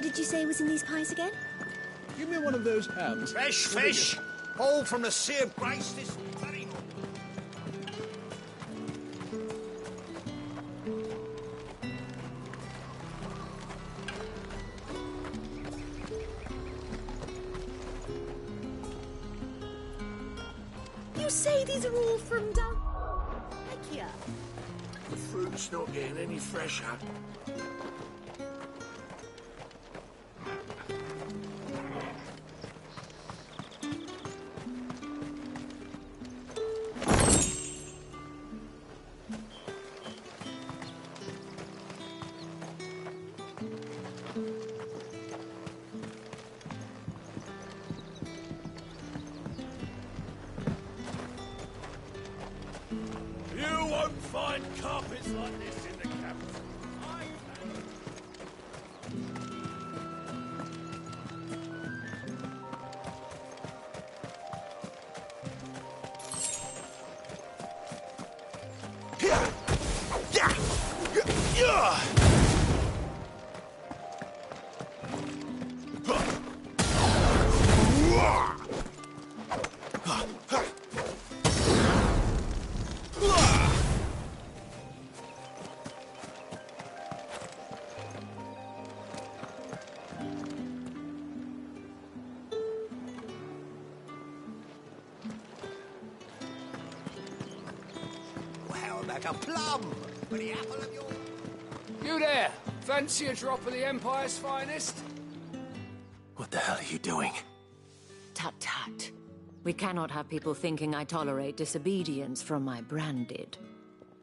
What did you say was in these pies again? Give me one of those hams. Fresh fish! All from the Sea of Grace this very morning. You say these are all from down... here? The fruit's not getting any fresher. You won't find carpets like this in the capital. Like a plum for the apple of your... You there! Fancy a drop of the Empire's finest? What the hell are you doing? Tut-tut. We cannot have people thinking I tolerate disobedience from my branded.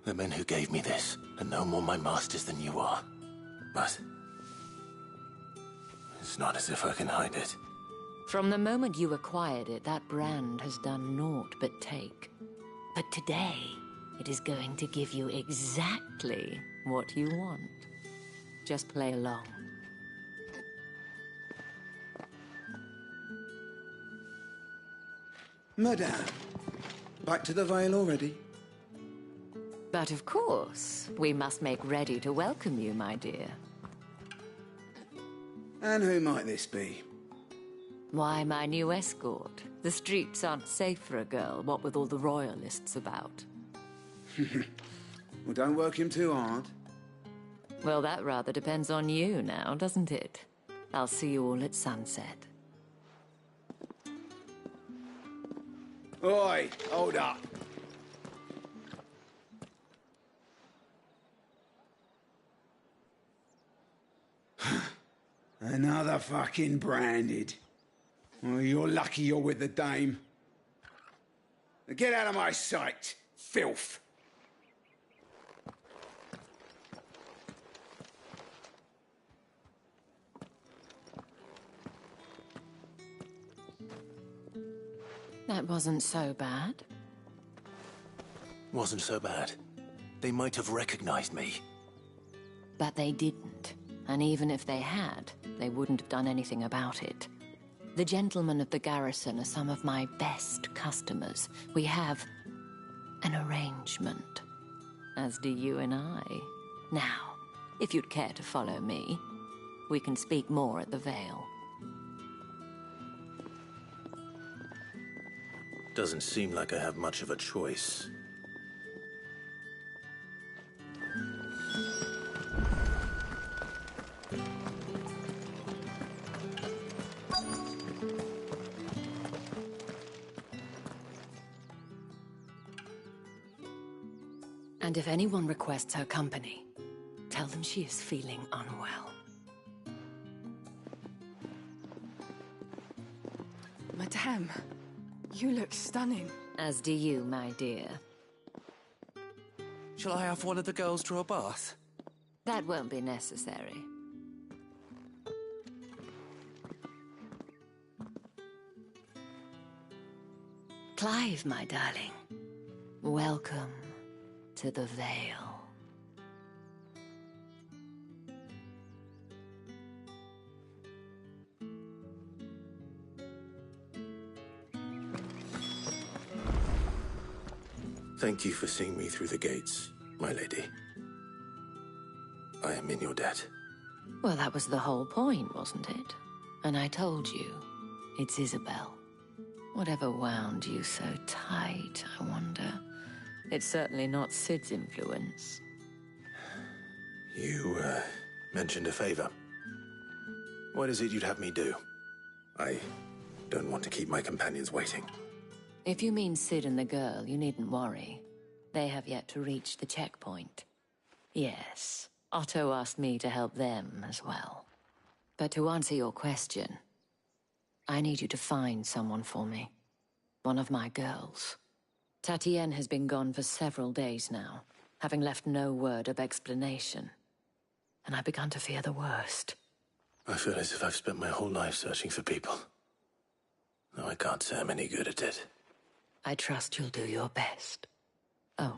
The men who gave me this are no more my masters than you are. But... it's not as if I can hide it. From the moment you acquired it, that brand has done naught but take. But today... it is going to give you exactly what you want. Just play along. Madame, back to the Vale already? But of course, we must make ready to welcome you, my dear. And who might this be? Why, my new escort. The streets aren't safe for a girl, what with all the royalists about. Well, don't work him too hard. Well, that rather depends on you now, doesn't it? I'll see you all at sunset. Oi, hold up. Another fucking branded. Oh, you're lucky you're with the dame. Now get out of my sight, filth. That wasn't so bad. Wasn't so bad. They might have recognized me. But they didn't. And even if they had, they wouldn't have done anything about it. The gentlemen of the garrison are some of my best customers. We have an arrangement, as do you and I. Now, if you'd care to follow me, we can speak more at the Vale. Doesn't seem like I have much of a choice. And if anyone requests her company, tell them she is feeling unwell. Madame, you look stunning. As do you, my dear. Shall I have one of the girls draw a bath? That won't be necessary. Clive, my darling. Welcome to the Vale. Thank you for seeing me through the gates, my lady. I am in your debt. Well, that was the whole point, wasn't it? And I told you, it's Isabel. Whatever wound you so tight, I wonder. It's certainly not Sid's influence. You, mentioned a favor. What is it you'd have me do? I don't want to keep my companions waiting. If you mean Sid and the girl, you needn't worry. They have yet to reach the checkpoint. Yes, Otto asked me to help them as well. But to answer your question, I need you to find someone for me. One of my girls. Tatienne has been gone for several days now, having left no word of explanation. And I've begun to fear the worst. I feel as if I've spent my whole life searching for people. No, I can't say I'm any good at it. I trust you'll do your best. Oh,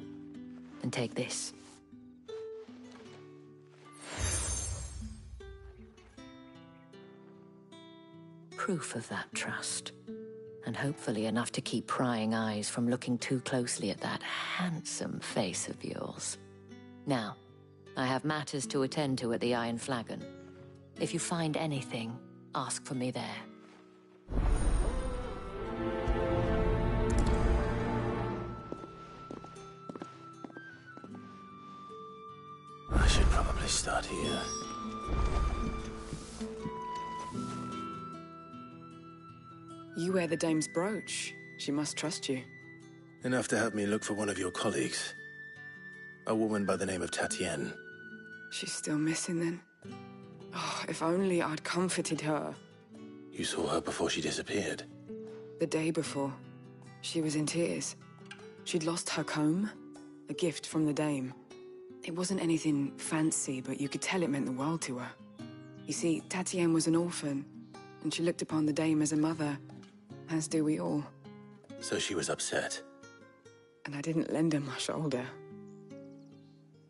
and take this. Proof of that trust. And hopefully enough to keep prying eyes from looking too closely at that handsome face of yours. Now, I have matters to attend to at the Iron Flagon. If you find anything, ask for me there. I should probably start here. You wear the dame's brooch. She must trust you. Enough to have me look for one of your colleagues. A woman by the name of Tatienne. She's still missing then. Oh, if only I'd comforted her. You saw her before she disappeared. The day before, she was in tears. She'd lost her comb, a gift from the dame. It wasn't anything fancy, but you could tell it meant the world to her. You see, Tatienne was an orphan, and she looked upon the dame as a mother, as do we all. So she was upset. And I didn't lend her my shoulder.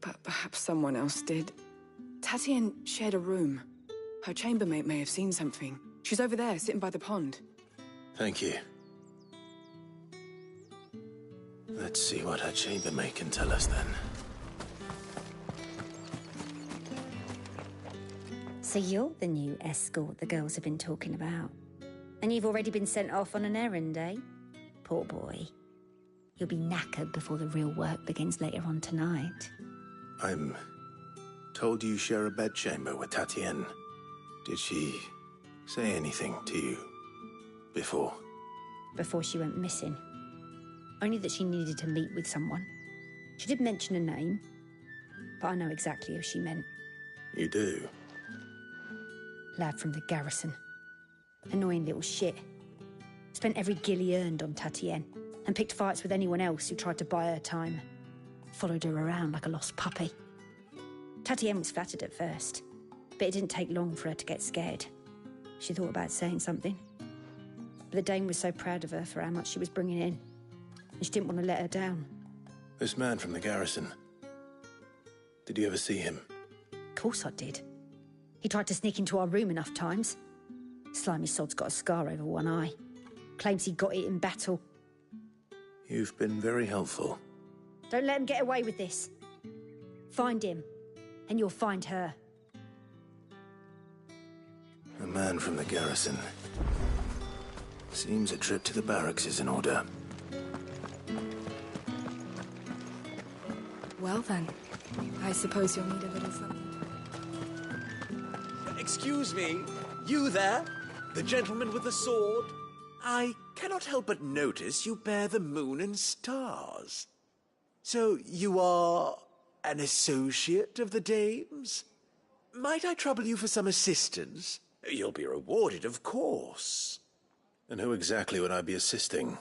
But perhaps someone else did. Tatienne shared a room. Her chambermaid may have seen something. She's over there, sitting by the pond. Thank you. Let's see what her chambermaid can tell us then. So you're the new escort the girls have been talking about. And you've already been sent off on an errand, eh? Poor boy. You'll be knackered before the real work begins later on tonight. I'm told you share a bedchamber with Tatienne. Did she say anything to you before? Before she went missing. Only that she needed to meet with someone. She did mention a name, but I know exactly who she meant. You do? Lad from the garrison. Annoying little shit. Spent every guil he earned on Tatienne, and picked fights with anyone else who tried to buy her time. Followed her around like a lost puppy. Tatienne was flattered at first, but it didn't take long for her to get scared. She thought about saying something. But the dame was so proud of her for how much she was bringing in, and she didn't want to let her down. This man from the garrison. Did you ever see him? Of course I did. He tried to sneak into our room enough times. Slimy sod's got a scar over one eye. Claims he got it in battle. You've been very helpful. Don't let him get away with this. Find him, and you'll find her. A man from the garrison. Seems a trip to the barracks is in order. Well then, I suppose you'll need a little something. Excuse me, you there? The gentleman with the sword? I cannot help but notice you bear the moon and stars. So you are an associate of the dame's? Might I trouble you for some assistance? You'll be rewarded, of course. And who exactly would I be assisting?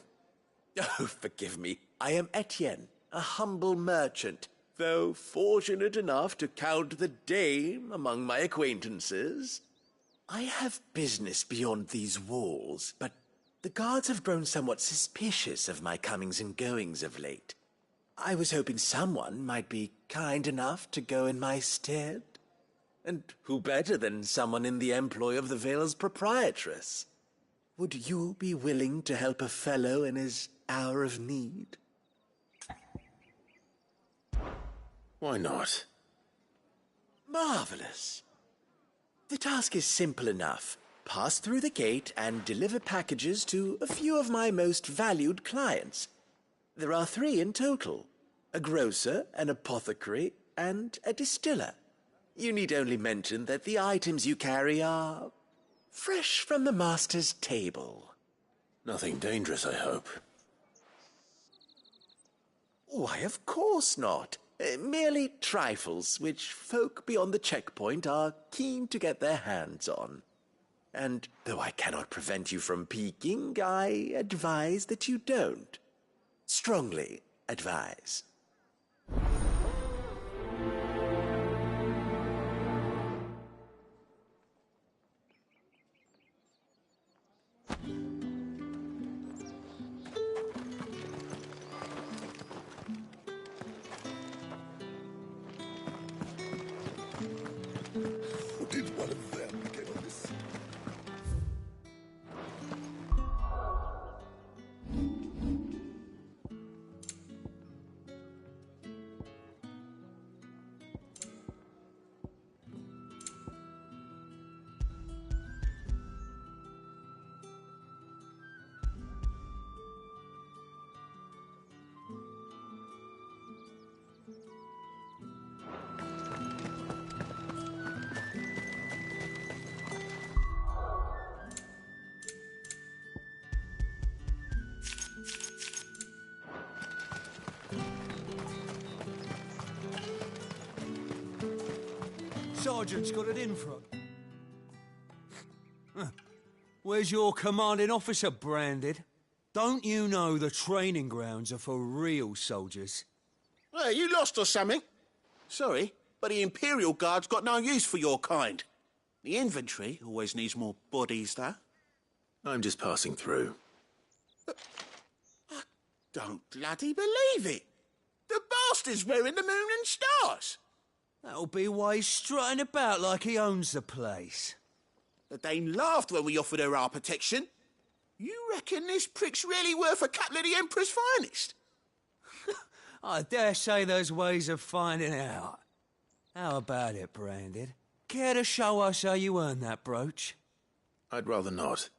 Oh, forgive me. I am Etienne, a humble merchant, though fortunate enough to count the dame among my acquaintances. I have business beyond these walls, but the guards have grown somewhat suspicious of my comings and goings of late. I was hoping someone might be kind enough to go in my stead. And who better than someone in the employ of the Vale's proprietress? Would you be willing to help a fellow in his hour of need? Why not? Marvelous. The task is simple enough. Pass through the gate and deliver packages to a few of my most valued clients. There are 3 in total. A grocer, an apothecary, and a distiller. You need only mention that the items you carry are fresh from the master's table. Nothing dangerous, I hope. Why, of course not. Merely trifles which folk beyond the checkpoint are keen to get their hands on. And though I cannot prevent you from peeking, I advise that you don't. Strongly advise. Did one of them get on this? Sergeant's got it in front. Where's your commanding officer, Branded? Don't you know the training grounds are for real soldiers? Hey, you lost or something? Sorry, but the Imperial Guard's got no use for your kind. The infantry always needs more bodies, though. I'm just passing through. I don't bloody believe it. The bastard's wearing the moon and stars. That'll be why he's strutting about like he owns the place. The Dame laughed when we offered her our protection. You reckon this prick's really worth a couple of the Emperor's finest? I dare say there's ways of finding out. How about it, Branded? Care to show us how you earned that brooch? I'd rather not.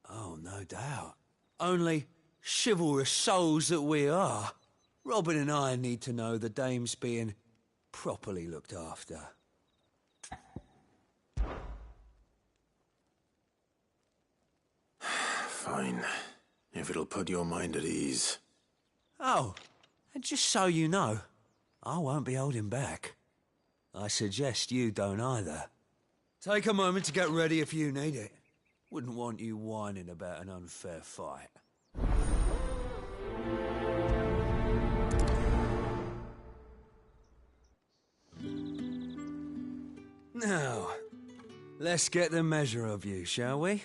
Oh, no doubt. Only chivalrous souls that we are. Robin and I need to know the Dame's being properly looked after. Fine. If it'll put your mind at ease. Oh, and just so you know, I won't be holding back. I suggest you don't either. Take a moment to get ready if you need it. Wouldn't want you whining about an unfair fight. Now, let's get the measure of you, shall we?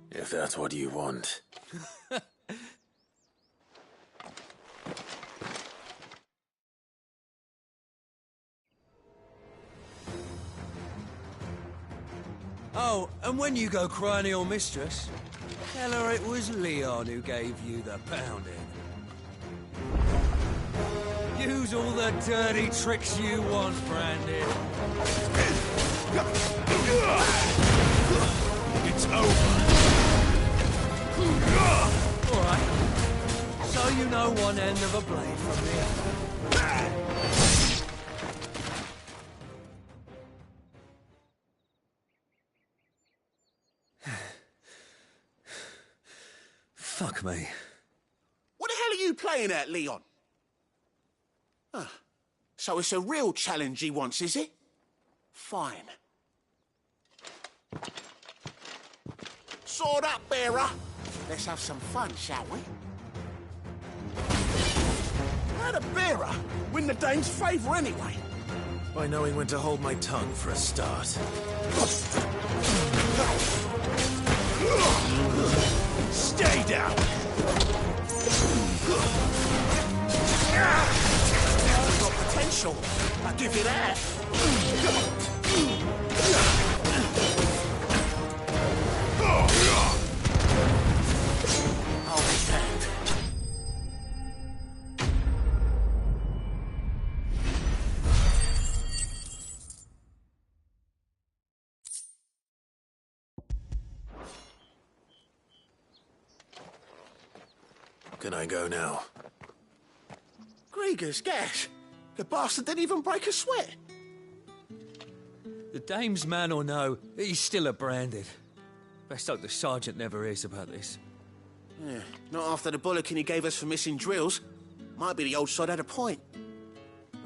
If that's what you want. Oh, and when you go crying to your mistress, tell her it was Leon who gave you the pounding. Use all the dirty tricks you want, Branded. It's over. All right. So you know one end of a blade from the other. Fuck me. What the hell are you playing at, Leon? So it's a real challenge he wants, is it? Fine. Sword up, bearer. Let's have some fun, shall we? How'd a bearer win the Dane's favour anyway? By knowing when to hold my tongue for a start. Stay down! Got potential. I'll give you that. Hold his hand. Can I go now? Grieger's gas. The bastard didn't even break a sweat. The dame's man or no, he's still a branded. Best hope the sergeant never hears about this. Yeah, not after the bollocking he gave us for missing drills. Might be the old sod had a point.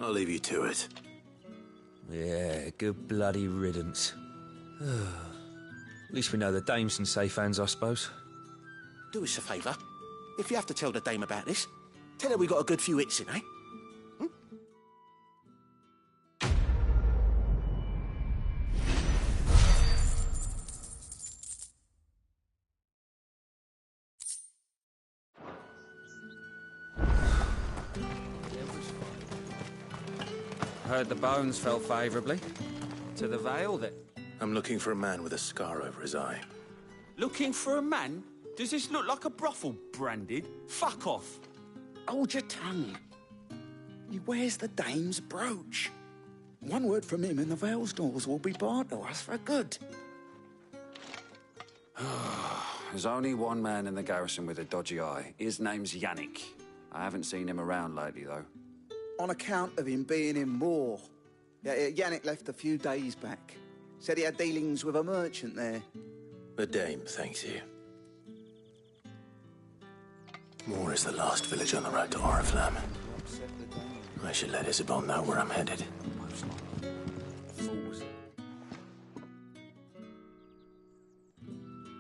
I'll leave you to it. Yeah, good bloody riddance. At least we know the dame's in safe hands, I suppose. Do us a favour. If you have to tell the dame about this, tell her we got a good few hits in, eh? Heard the bones fell favourably. To the Vale, that... I'm looking for a man with a scar over his eye. Looking for a man? Does this look like a brothel, branded? Fuck off. Hold your tongue. He wears the dame's brooch. One word from him and the Vale's doors will be barred to us for good. There's only one man in the garrison with a dodgy eye. His name's Yannick. I haven't seen him around lately, though. On account of him being in war. Yeah, Yannick left a few days back. Said he had dealings with a merchant there. The dame thanks you. Moor is the last village on the road to Oriflamme. I should let Isabel know where I'm headed.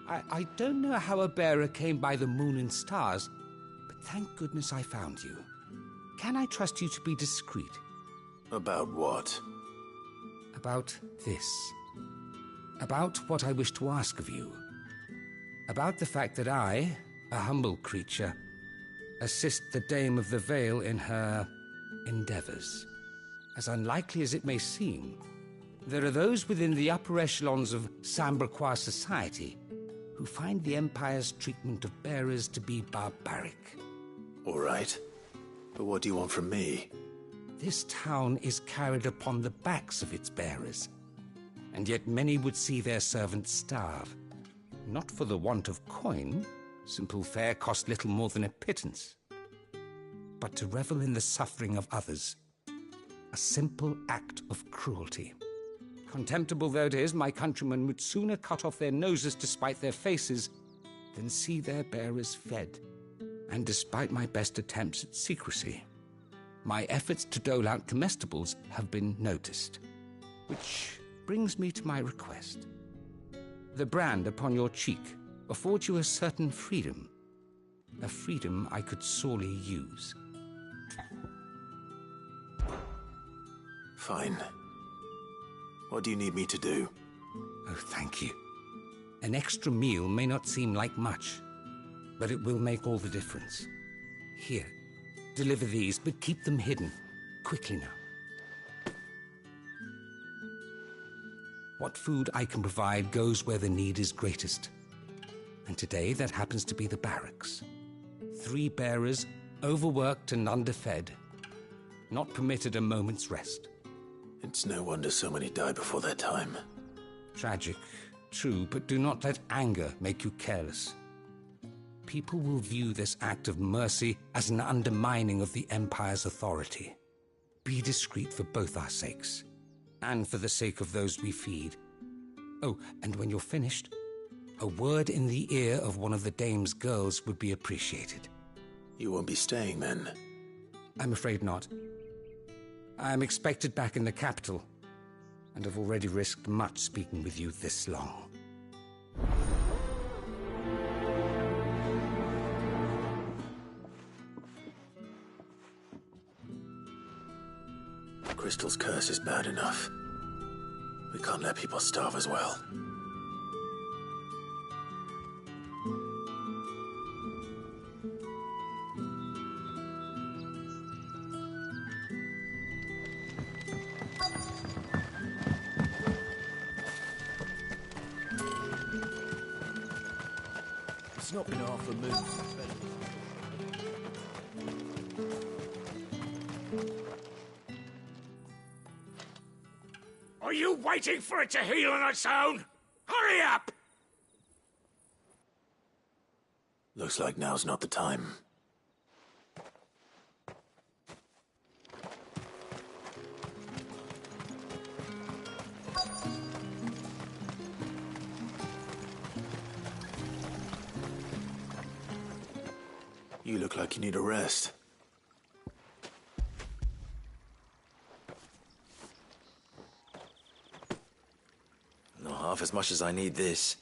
I don't know how a bearer came by the moon and stars, but thank goodness I found you. Can I trust you to be discreet? About what? About this. About what I wish to ask of you. About the fact that I, a humble creature, assist the Dame of the Vale in her endeavors. As unlikely as it may seem, there are those within the upper echelons of Samberquois society who find the Empire's treatment of bearers to be barbaric. All right. But what do you want from me? This town is carried upon the backs of its bearers, and yet many would see their servants starve. Not for the want of coin, simple fare cost little more than a pittance, but to revel in the suffering of others, a simple act of cruelty. Contemptible though it is, my countrymen would sooner cut off their noses to spite their faces than see their bearers fed. And despite my best attempts at secrecy, my efforts to dole out comestibles have been noticed. Which brings me to my request. The brand upon your cheek affords you a certain freedom. A freedom I could sorely use. Fine. What do you need me to do? Oh, thank you. An extra meal may not seem like much, but it will make all the difference. Here, deliver these, but keep them hidden. Quickly now. What food I can provide goes where the need is greatest. And today, that happens to be the barracks. 3 bearers, overworked and underfed, not permitted a moment's rest. It's no wonder so many die before their time. Tragic, true, but do not let anger make you careless. People will view this act of mercy as an undermining of the Empire's authority. Be discreet for both our sakes, and for the sake of those we feed. Oh, and when you're finished, a word in the ear of one of the Dame's girls would be appreciated. You won't be staying, then? I'm afraid not. I'm expected back in the capital, and have already risked much speaking with you this long. Crystal's curse is bad enough. We can't let people starve as well. It's not been half a move. Are you waiting for it to heal on its own? Hurry up! Looks like now's not the time. You look like you need a rest. Not half as much as I need this.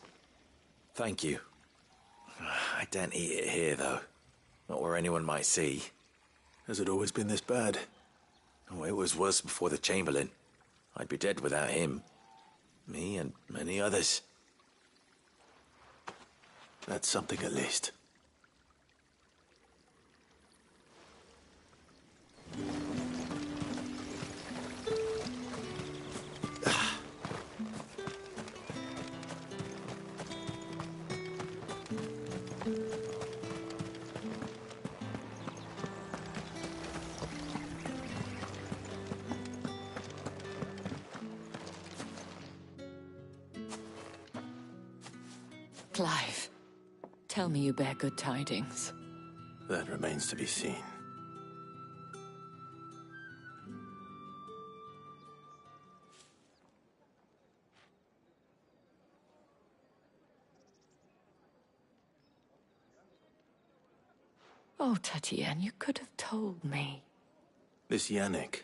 Thank you. I daren't eat it here, though. Not where anyone might see. Has it always been this bad? Oh, it was worse before the Chamberlain. I'd be dead without him. Me and many others. That's something at least. Clive, tell me you bear good tidings. That remains to be seen. Oh, Tatienne, you could have told me. This Yannick.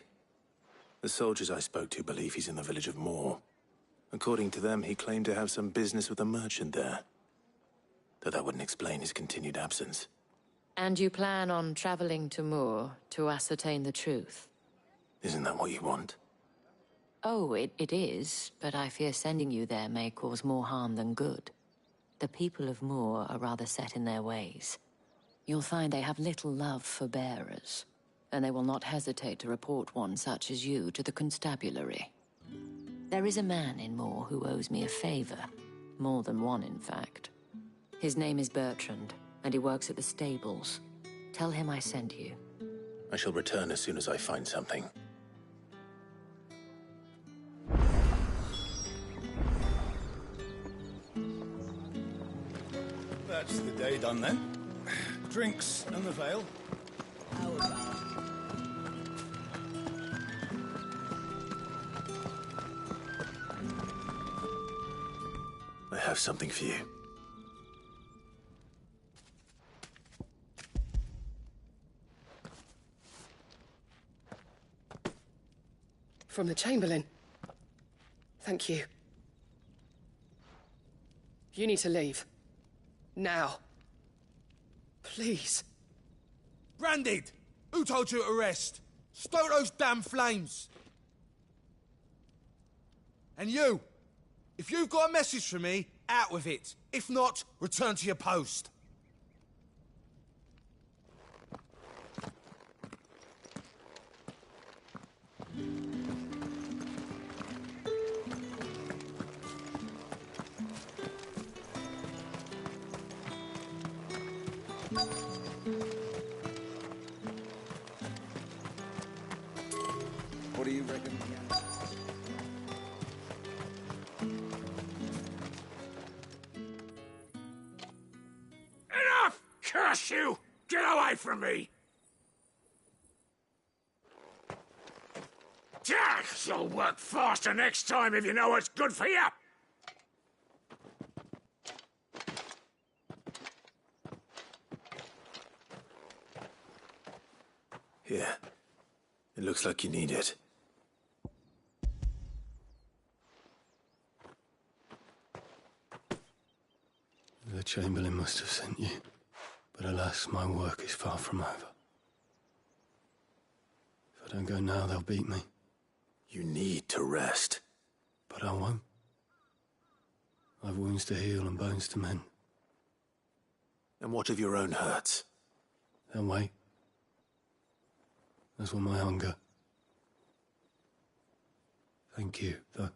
The soldiers I spoke to believe he's in the village of Moor. According to them, he claimed to have some business with a merchant there. Though that wouldn't explain his continued absence. And you plan on traveling to Moor to ascertain the truth? Isn't that what you want? Oh, it is, but I fear sending you there may cause more harm than good. The people of Moor are rather set in their ways. You'll find they have little love for bearers, and they will not hesitate to report one such as you to the constabulary. There is a man in Moor who owes me a favor. More than one, in fact. His name is Bertrand, and he works at the stables. Tell him I sent you. I shall return as soon as I find something. That's the day done then. Drinks and the veil. I have something for you. From the Chamberlain. Thank you. You need to leave. Now. Please. Branded! Who told you to rest? Stoke those damn flames! And you! If you've got a message for me, out with it. If not, return to your post. What do you reckon? Enough! Curse you! Get away from me! Jack, you'll work faster next time if you know what's good for you! Here. It looks like you need it. The Chamberlain must have sent you. But alas, my work is far from over. If I don't go now, they'll beat me. You need to rest. But I won't. I've wounds to heal and bones to mend. And what of your own hurts? They'll wait. As will my hunger. Thank you, though.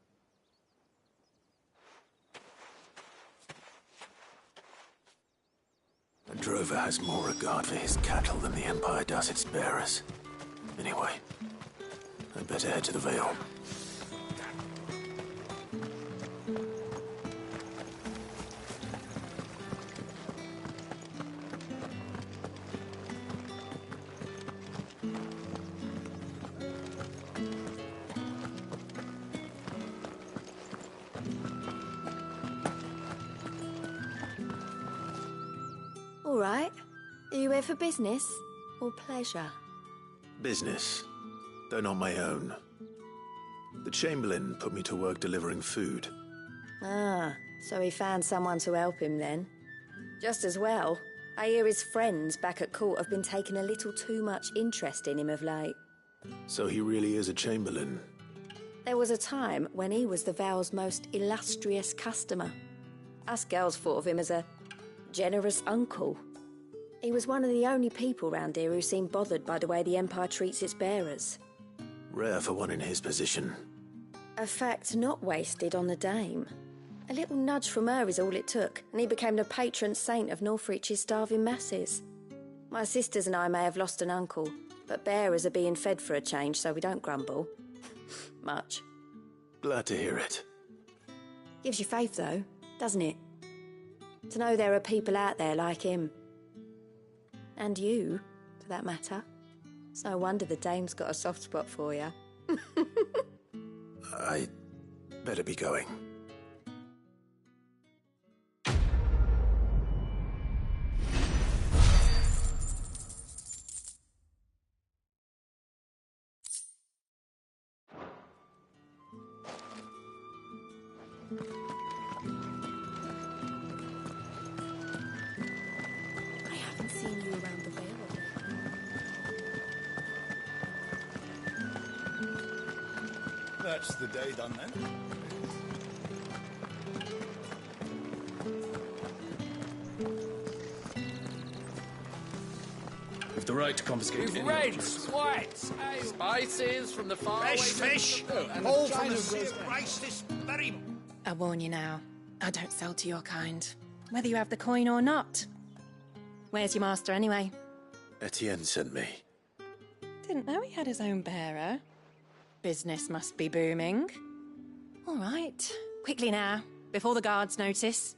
A drover has more regard for his cattle than the Empire does its bearers. Anyway, I'd better head to the Vale. All right. Are you here for business or pleasure? Business, though not my own. The Chamberlain put me to work delivering food. Ah, so he found someone to help him then. Just as well. I hear his friends back at court have been taking a little too much interest in him of late. So he really is a Chamberlain. There was a time when he was the Vale's most illustrious customer. Us girls thought of him as a generous uncle. He was one of the only people round here who seemed bothered by the way the Empire treats its bearers. Rare for one in his position. A fact not wasted on the Dame. A little nudge from her is all it took, and he became the patron saint of Northreach's starving masses. My sisters and I may have lost an uncle, but bearers are being fed for a change, so we don't grumble. Much. Glad to hear it. Gives you faith, though, doesn't it? To know there are people out there like him. And you, for that matter. It's no wonder the Dame's got a soft spot for you. I better be going. I haven't seen you around the Vale of late. That's the day done then. We've the right to confiscate We've any reds, whites, ale, spices from the far Fresh fish, all from the sea of rice this very... I warn you now, I don't sell to your kind, whether you have the coin or not. Where's your master anyway? Etienne sent me. Didn't know he had his own bearer. Business must be booming. All right, quickly now, before the guards notice.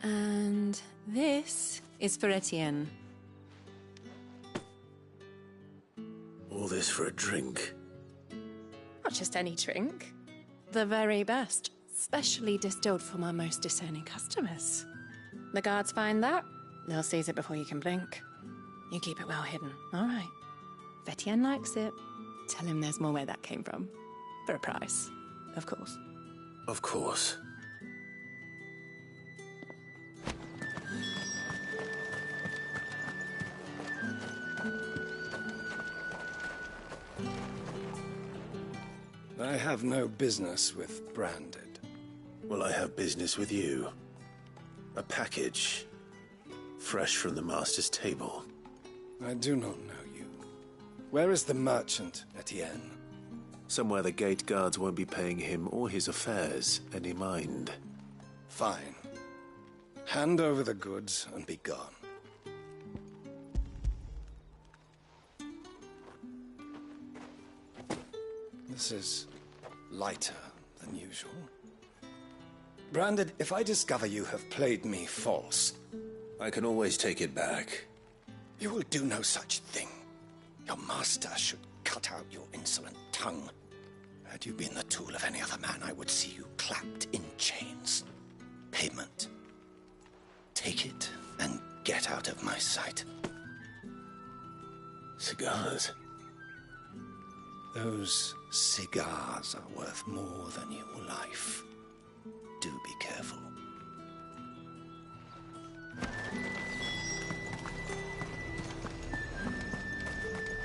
And this is for Etienne. All this for a drink. Not just any drink. The very best, specially distilled for my most discerning customers. The guards find that, they'll seize it before you can blink. You keep it well hidden, all right? If Etienne likes it, tell him there's more where that came from. For a price, of course. Of course. I have no business with Branded. Well, I have business with you. A package. Fresh from the Master's table. I do not know you. Where is the merchant, Etienne? Somewhere the gate guards won't be paying him or his affairs any mind. Fine. Hand over the goods and be gone. This is lighter than usual. Branded, if I discover you have played me false... I can always take it back. You will do no such thing. Your master should cut out your insolent tongue. Had you been the tool of any other man, I would see you clapped in chains. Payment. Take it and get out of my sight. Cigars. Those cigars are worth more than your life. Do be careful.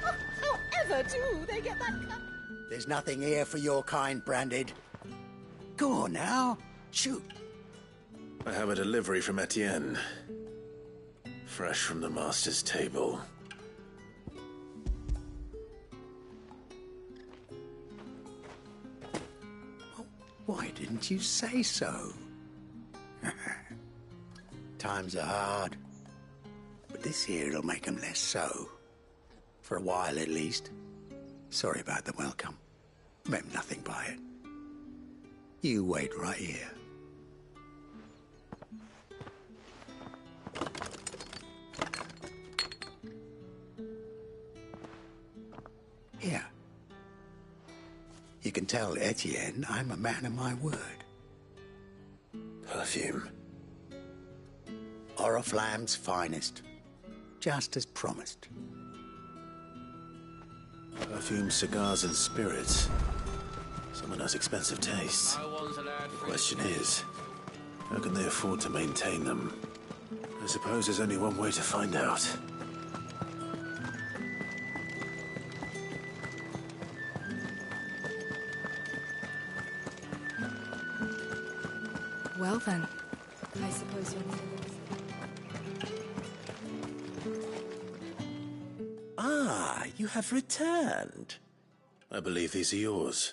However do they get that cut? There's nothing here for your kind, Branded. Go on now. Shoot. I have a delivery from Etienne. Fresh from the Master's table. Why didn't you say so? Times are hard. But this here'll make 'em less so. For a while, at least. Sorry about the welcome. Meant nothing by it. You wait right here. Here. You can tell Etienne I'm a man of my word. Perfume. Oriflamme's finest. Just as promised. Perfume, cigars, and spirits. Someone has expensive tastes. The question is, how can they afford to maintain them? I suppose there's only one way to find out. Well then, I suppose you're... Ah, you have returned. I believe these are yours.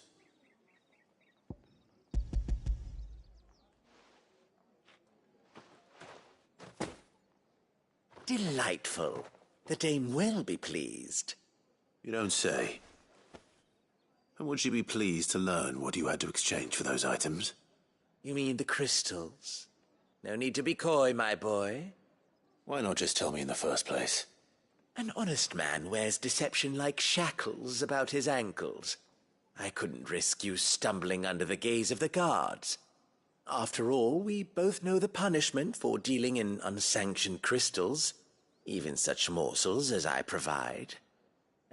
Delightful. The dame will be pleased. You don't say. And would she be pleased to learn what you had to exchange for those items? You mean the crystals? No need to be coy, my boy. Why not just tell me in the first place? An honest man wears deception like shackles about his ankles. I couldn't risk you stumbling under the gaze of the guards. After all, we both know the punishment for dealing in unsanctioned crystals, even such morsels as I provide.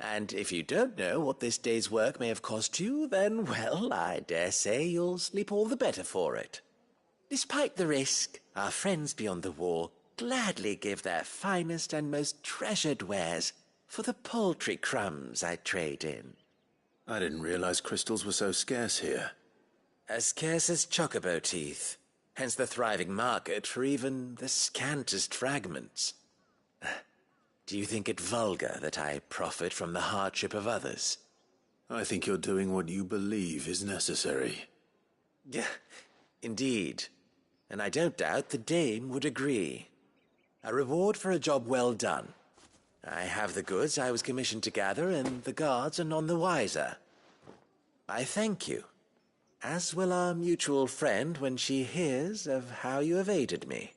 And if you don't know what this day's work may have cost you, then, well, I dare say you'll sleep all the better for it. Despite the risk, our friends beyond the wall gladly give their finest and most treasured wares for the paltry crumbs I trade in. I didn't realize crystals were so scarce here. As scarce as chocobo teeth, hence the thriving market for even the scantest fragments. Do you think it vulgar that I profit from the hardship of others? I think you're doing what you believe is necessary. Yeah, indeed. And I don't doubt the dame would agree. A reward for a job well done. I have the goods I was commissioned to gather, and the guards are none the wiser. I thank you, as will our mutual friend when she hears of how you have aided me.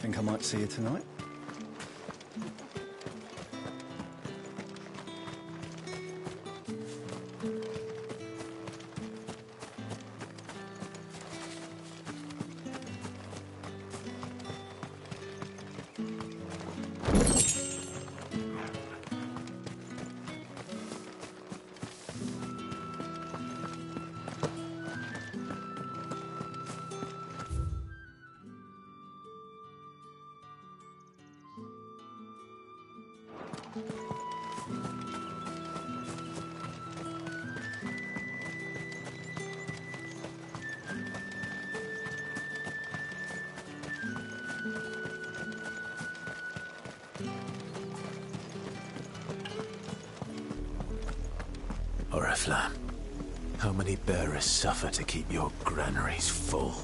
Think I might see you tonight? Oriflamme, how many bearers suffer to keep your granaries full?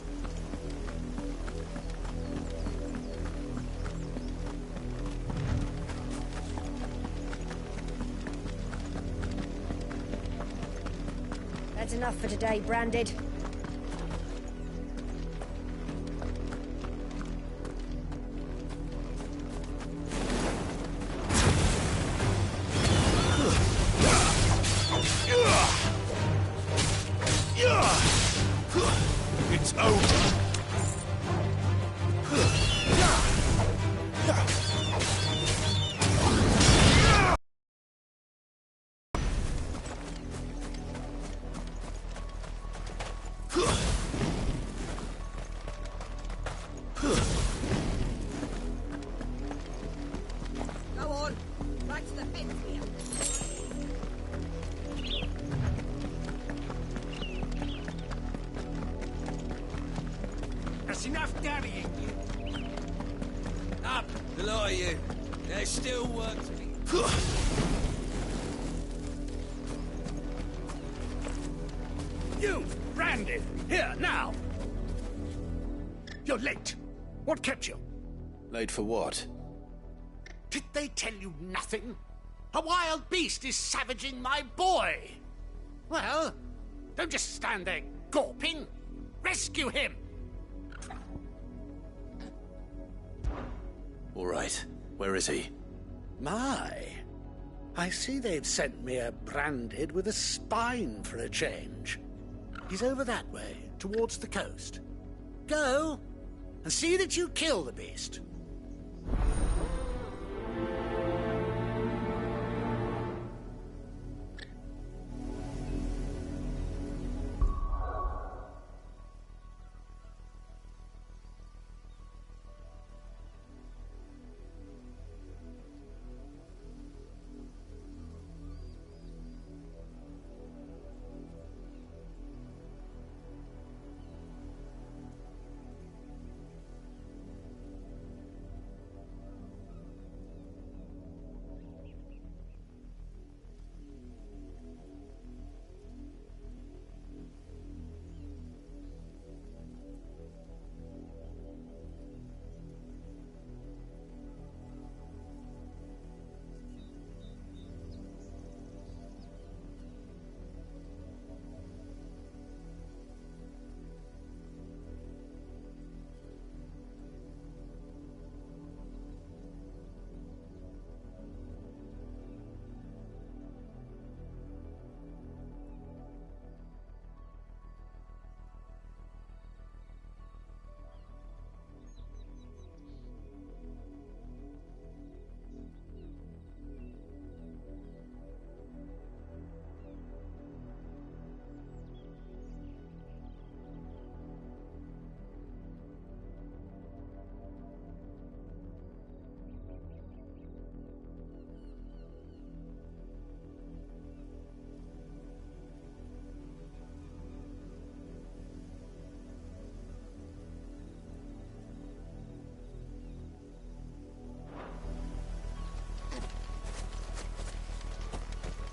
That's enough for today, Branded. It's over. Go on, right to the fence here. That's enough carrying you. Up, the lot of you. There's still work to be... You, Branded, here, now. You're late. What kept you? Late for what? Did they tell you nothing? A wild beast is savaging my boy. Well, don't just stand there gawping. Rescue him! All right. Where is he? My, I see they've sent me a branded with a spine for a change. He's over that way, towards the coast. Go, and see that you kill the beast.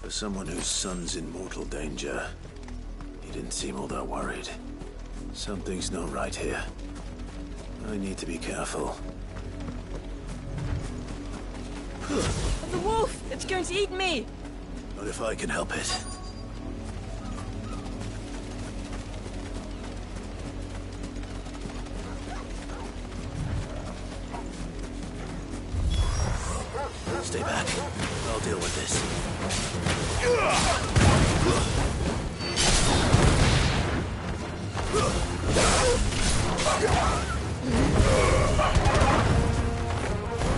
For someone whose son's in mortal danger, he didn't seem all that worried. Something's not right here. I need to be careful. The wolf! It's going to eat me! Not if I can help it. Stay back. I'll deal with this.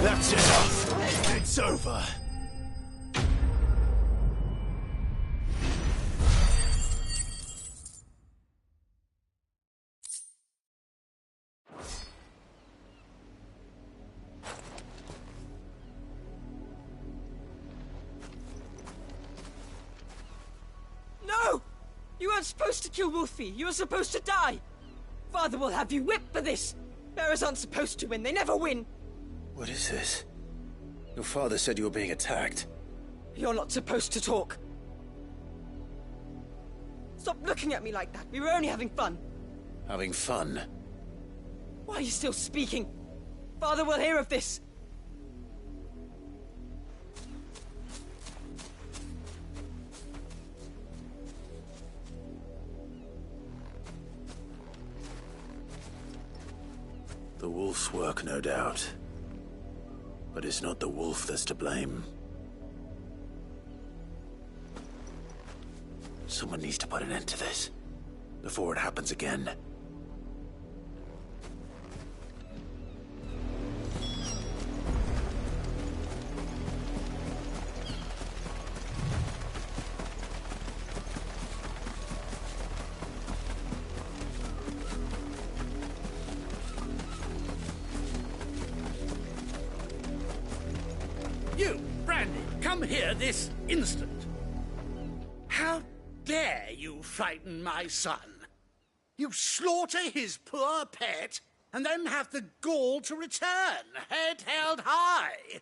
That's it. It's over. No! You weren't supposed to kill Wolfie. You were supposed to die. Father will have you whipped for this. Bearers aren't supposed to win. They never win. What is this? Your father said you were being attacked. You're not supposed to talk. Stop looking at me like that. We were only having fun. Having fun? Why are you still speaking? Father will hear of this. The wolf's work, no doubt. But it's not the wolf that's to blame. Someone needs to put an end to this, before it happens again. You, Brandy, come here this instant. How dare you frighten my son? You slaughter his poor pet, and then have the gall to return, head held high.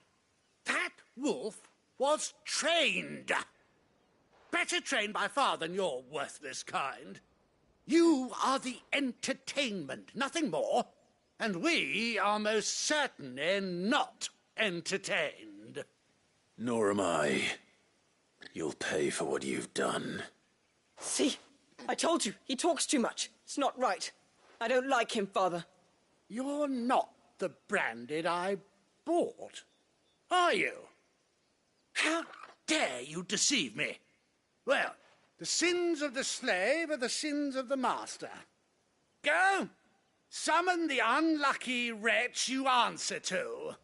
That wolf was trained. Better trained by far than your worthless kind. You are the entertainment, nothing more. And we are most certainly not entertained. Nor am I. You'll pay for what you've done. See? I told you, he talks too much. It's not right. I don't like him, Father. You're not the Branded I bought, are you? How dare you deceive me? Well, the sins of the slave are the sins of the master. Go, summon the unlucky wretch you answer to.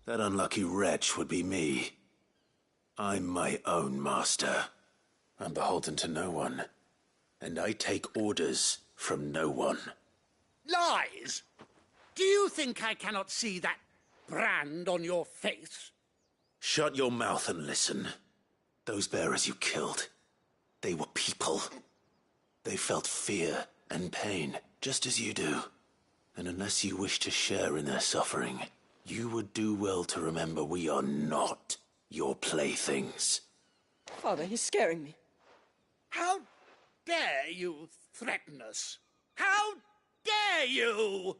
That unlucky wretch would be me. I'm my own master. I'm beholden to no one. And I take orders from no one. Lies! Do you think I cannot see that brand on your face? Shut your mouth and listen. Those bearers you killed, they were people. They felt fear and pain, just as you do. And unless you wish to share in their suffering, you would do well to remember we are not your playthings. Father, he's scaring me. How dare you threaten us? How dare you?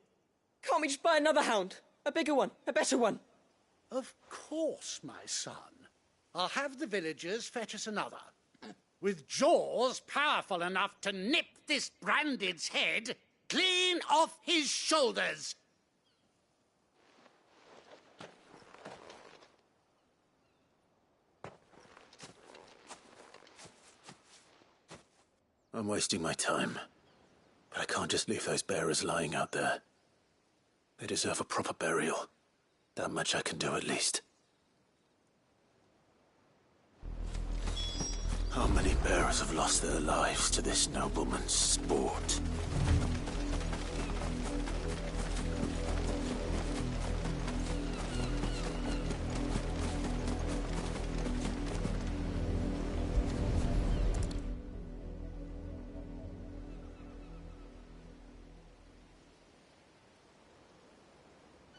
Can't we just buy another hound? A bigger one, a better one. Of course, my son. I'll have the villagers fetch us another. With jaws powerful enough to nip this Branded's head clean off his shoulders. I'm wasting my time. But I can't just leave those bearers lying out there. They deserve a proper burial. That much I can do at least. How many bearers have lost their lives to this nobleman's sport?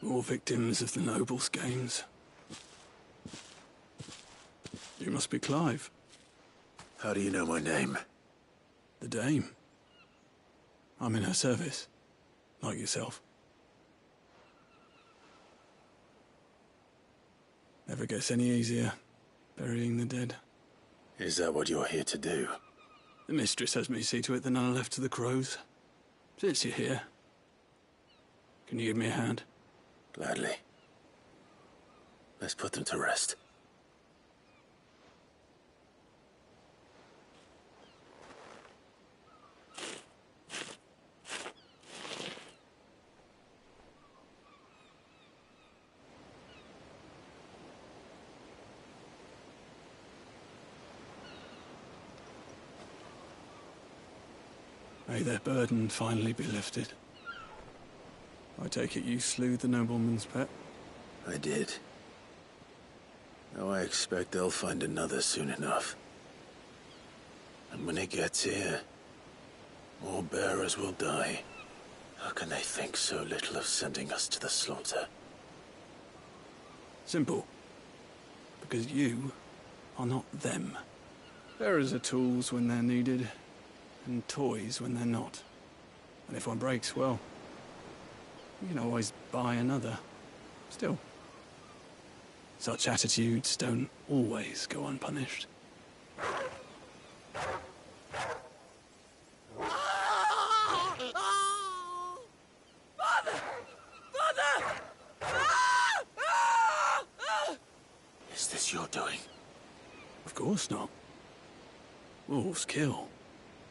More victims of the nobles' games. You must be Clive. How do you know my name? The Dame. I'm in her service, like yourself. Never gets any easier, burying the dead. Is that what you're here to do? The mistress has me see to it that none are left to the crows. Since you're here, can you give me a hand? Gladly. Let's put them to rest. May their burden finally be lifted. I take it you slew the nobleman's pet? I did. Now I expect they'll find another soon enough. And when it gets here, more bearers will die. How can they think so little of sending us to the slaughter? Simple. Because you are not them. Bearers are tools when they're needed, and toys when they're not. And if one breaks, well, you can always buy another. Still, such attitudes don't always go unpunished. Is this your doing? Of course not. Wolves kill.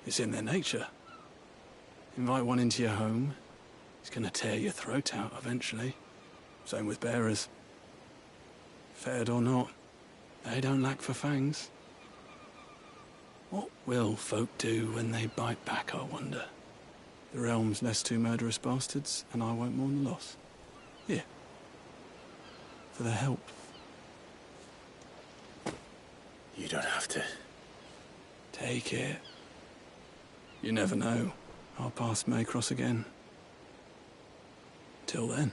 It's in their nature. Invite one into your home, he's gonna tear your throat out eventually. Same with bearers. Fed or not, they don't lack for fangs. What will folk do when they bite back, I wonder? The realm's less two murderous bastards, and I won't mourn the loss. Here. For their help. You don't have to. Take it. You never know our paths may cross again. Till then.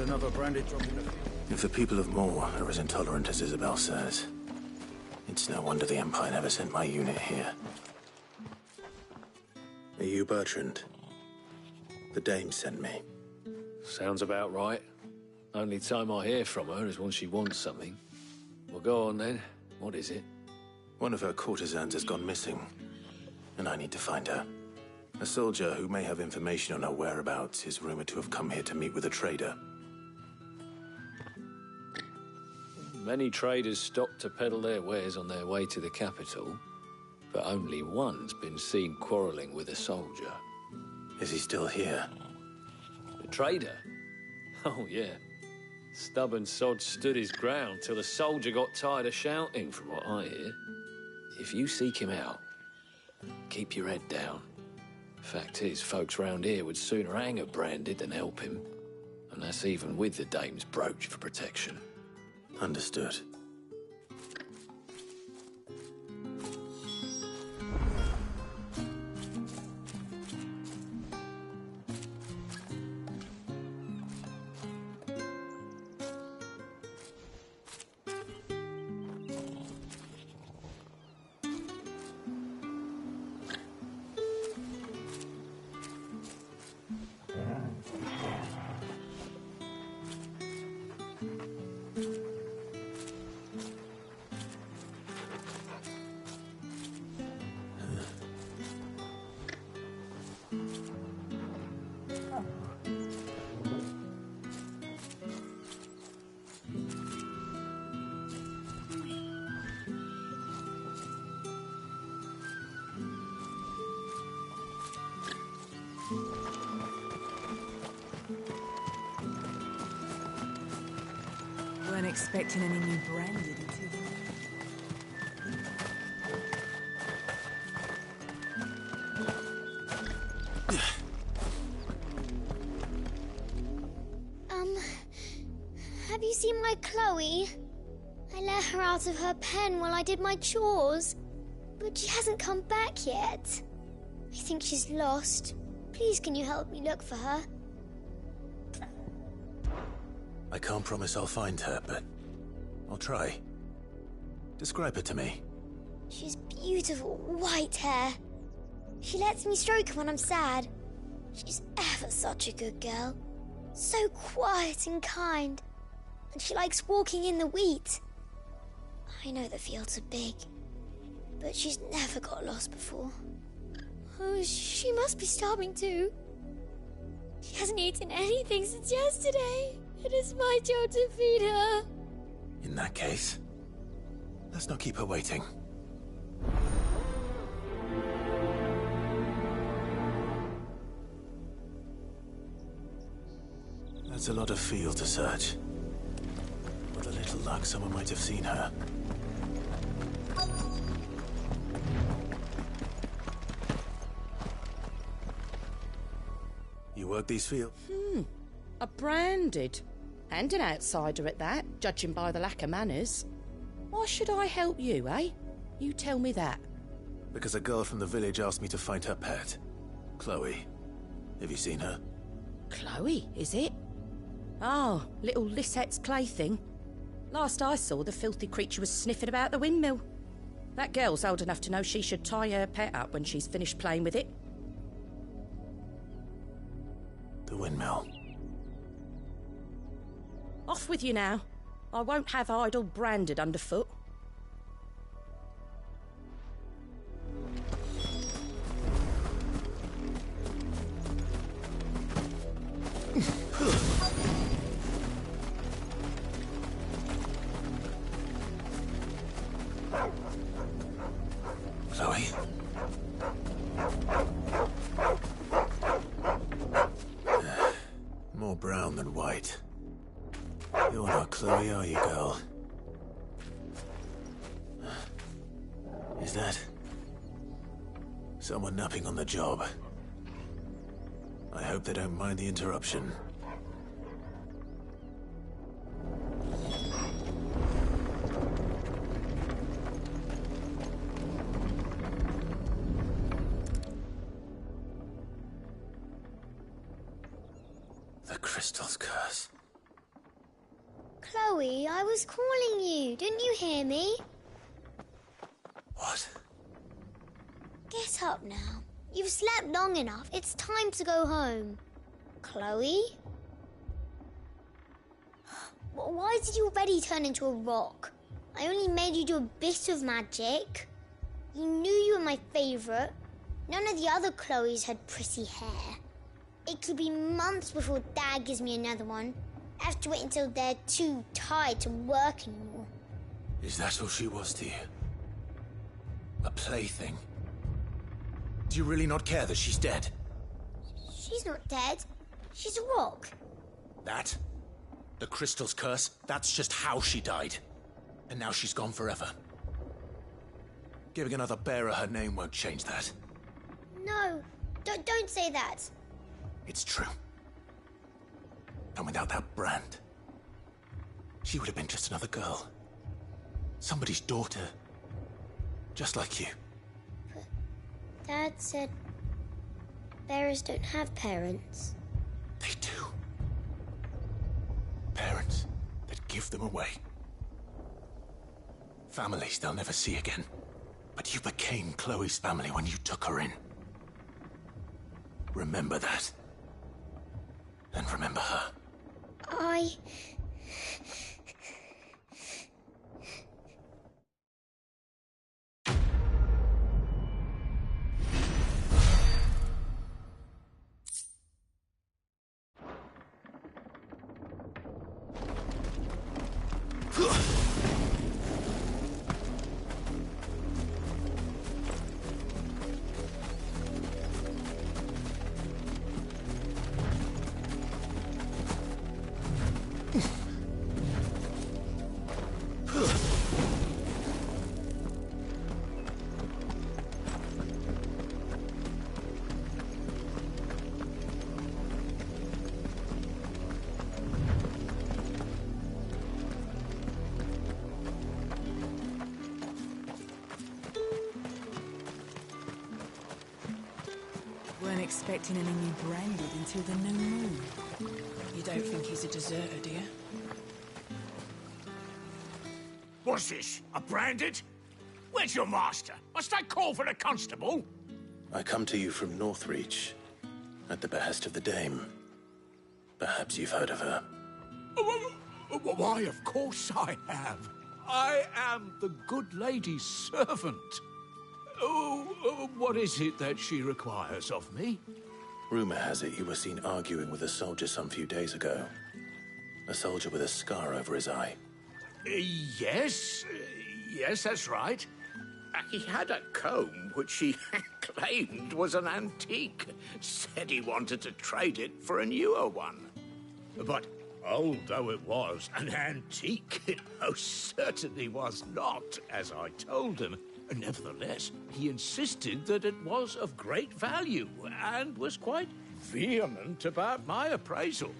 Another brandy drop in the field. If the people of Moor are as intolerant as Isabel says, it's no wonder the Empire never sent my unit here. Are you Bertrand? The Dame sent me. Sounds about right. Only time I hear from her is when she wants something. Well, go on then. What is it? One of her courtesans has gone missing, and I need to find her. A soldier who may have information on her whereabouts is rumored to have come here to meet with a trader. Many traders stop to peddle their wares on their way to the capital, but only one's been seen quarrelling with a soldier. Is he still here? The trader? Oh, yeah. Stubborn sod stood his ground till the soldier got tired of shouting, from what I hear. If you seek him out, keep your head down. Fact is, folks round here would sooner hang a branded than help him. And that's even with the Dame's brooch for protection. Understood. Weren't expecting any new branded until... Have you seen my Chloe? I let her out of her pen while I did my chores, but she hasn't come back yet. I think she's lost. Please, can you help me look for her? I can't promise I'll find her, but I'll try. Describe her to me. She's beautiful white hair. She lets me stroke her when I'm sad. She's ever such a good girl. So quiet and kind. And she likes walking in the wheat. I know the fields are big, but she's never got lost before. Oh, she must be starving too. She hasn't eaten anything since yesterday. It is my job to feed her. In that case, let's not keep her waiting. That's a lot of field to search. With a little luck, someone might have seen her. You work these fields? A branded. And an outsider at that, judging by the lack of manners. Why should I help you, eh? You tell me that. Because a girl from the village asked me to find her pet, Chloe. Have you seen her? Chloe, is it? Oh, little Lisette's plaything. Last I saw, the filthy creature was sniffing about the windmill. That girl's old enough to know she should tie her pet up when she's finished playing with it. The windmill. Off with you now. I won't have idle branded underfoot. Chloe? More brown than white. You're not Chloe, are you, girl? Is that someone napping on the job? I hope they don't mind the interruption. The crystal's curse. Chloe, I was calling you. Didn't you hear me? What? Get up now. You've slept long enough. It's time to go home. Chloe? Why did you already turn into a rock? I only made you do a bit of magic. You knew you were my favourite. None of the other Chloes had pretty hair. It could be months before Dad gives me another one. I have to wait until they're too tired to work anymore. Is that all she was to you? A plaything? Do you really not care that she's dead? She's not dead. She's a rock. That? The crystal's curse? That's just how she died. And now she's gone forever. Giving another bearer her name won't change that. No, don't say that. It's true. And without that brand, she would have been just another girl. Somebody's daughter. Just like you. But Dad said bearers don't have parents. They do. Parents that give them away. Families they'll never see again. But you became Chloe's family when you took her in. Remember that. And remember her. Weren't expecting any new branded until the new moon. You don't think he's a deserter, do you? What's this? A branded? Where's your master? Must I call for a constable? I come to you from Northreach, at the behest of the Dame. Perhaps you've heard of her. Why, of course I have. I am the good lady's servant. What is it that she requires of me? Rumor has it you were seen arguing with a soldier some few days ago. A soldier with a scar over his eye. Yes, that's right. He had a comb which he claimed was an antique. Said he wanted to trade it for a newer one. But old though it was, an antique it most certainly was not, as I told him. Nevertheless, he insisted that it was of great value and was quite vehement about my appraisal.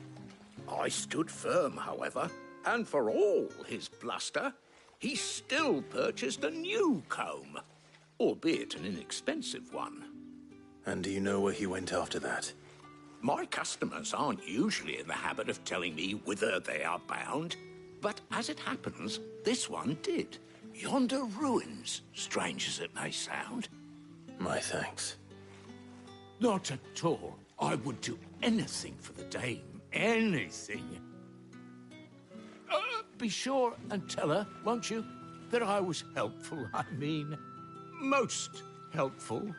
I stood firm, however, and for all his bluster, he still purchased a new comb, albeit an inexpensive one. And do you know where he went after that? My customers aren't usually in the habit of telling me whither they are bound, but as it happens, this one did. Yonder ruins, strange as it may sound. My thanks. Not at all. I would do anything for the dame. Anything. Be sure and tell her, won't you, that I was helpful. I mean, most helpful.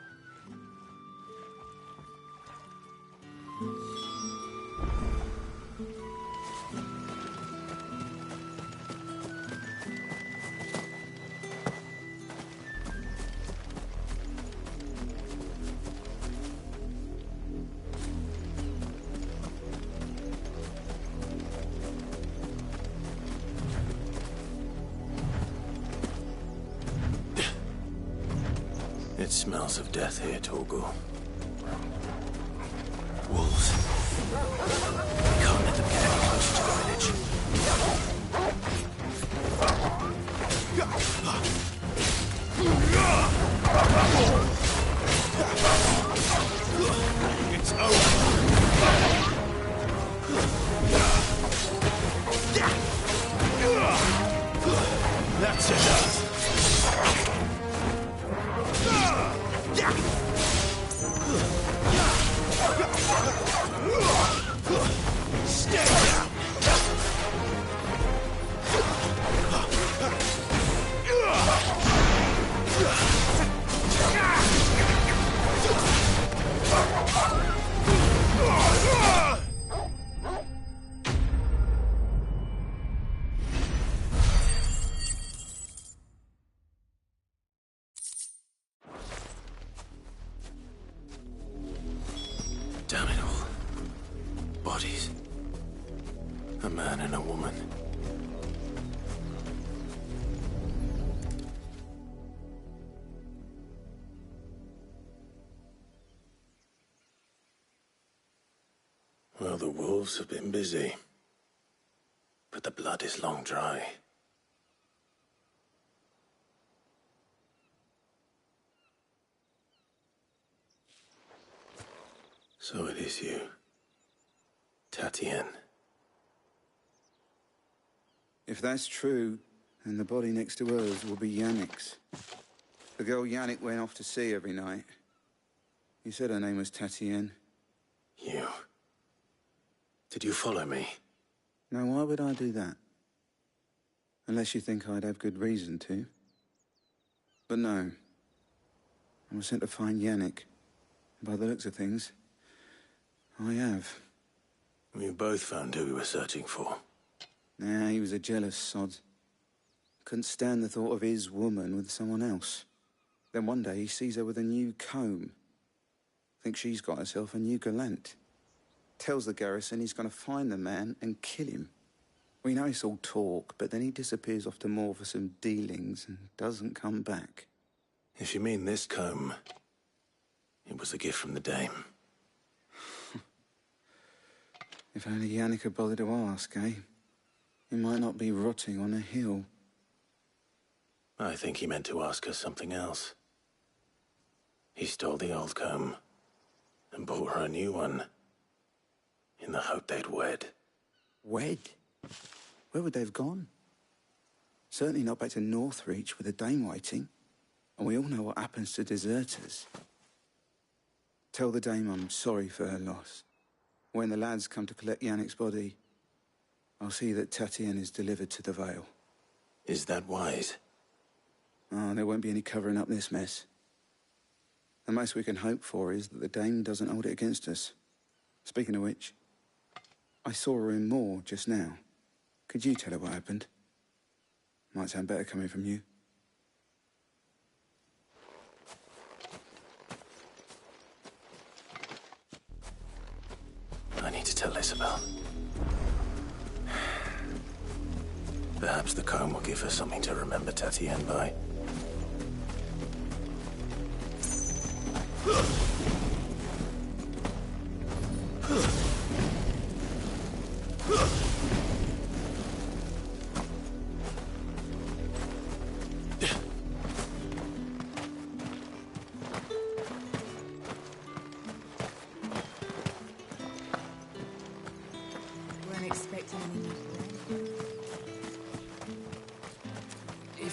It smells of death here, Torgal. Wolves. We can't let them get any closer to the village. It's over. That's enough. Stay down! Damn it all. Bodies. A man and a woman. Well, the wolves have been busy. But the blood is long dry. So it is you, Tatienne. If that's true, then the body next to hers will be Yannick's. The girl Yannick went off to see every night. You said her name was Tatienne. You. Did you follow me? Now, why would I do that? Unless you think I'd have good reason to. But no. I was sent to find Yannick. By the looks of things, I have. We both found who we were searching for. Nah, he was a jealous sod. Couldn't stand the thought of his woman with someone else. Then one day he sees her with a new comb. Thinks she's got herself a new gallant. Tells the garrison he's going to find the man and kill him. We know it's all talk, but then he disappears off to Moor for some dealings and doesn't come back. If you mean this comb, it was a gift from the dame. If only Yannick had bothered to ask, eh? He might not be rotting on a hill. I think he meant to ask her something else. He stole the old comb and bought her a new one in the hope they'd wed. Wed? Where would they have gone? Certainly not back to Northreach with a dame waiting. And we all know what happens to deserters. Tell the dame I'm sorry for her loss. When the lads come to collect Yannick's body, I'll see that Tatienne is delivered to the Vale. Is that wise? Oh, there won't be any covering up this mess. The most we can hope for is that the dame doesn't hold it against us. Speaking of which, I saw her in Moor just now. Could you tell her what happened? Might sound better coming from you. I need to tell Isabel. Perhaps the comb will give her something to remember Tatienne by.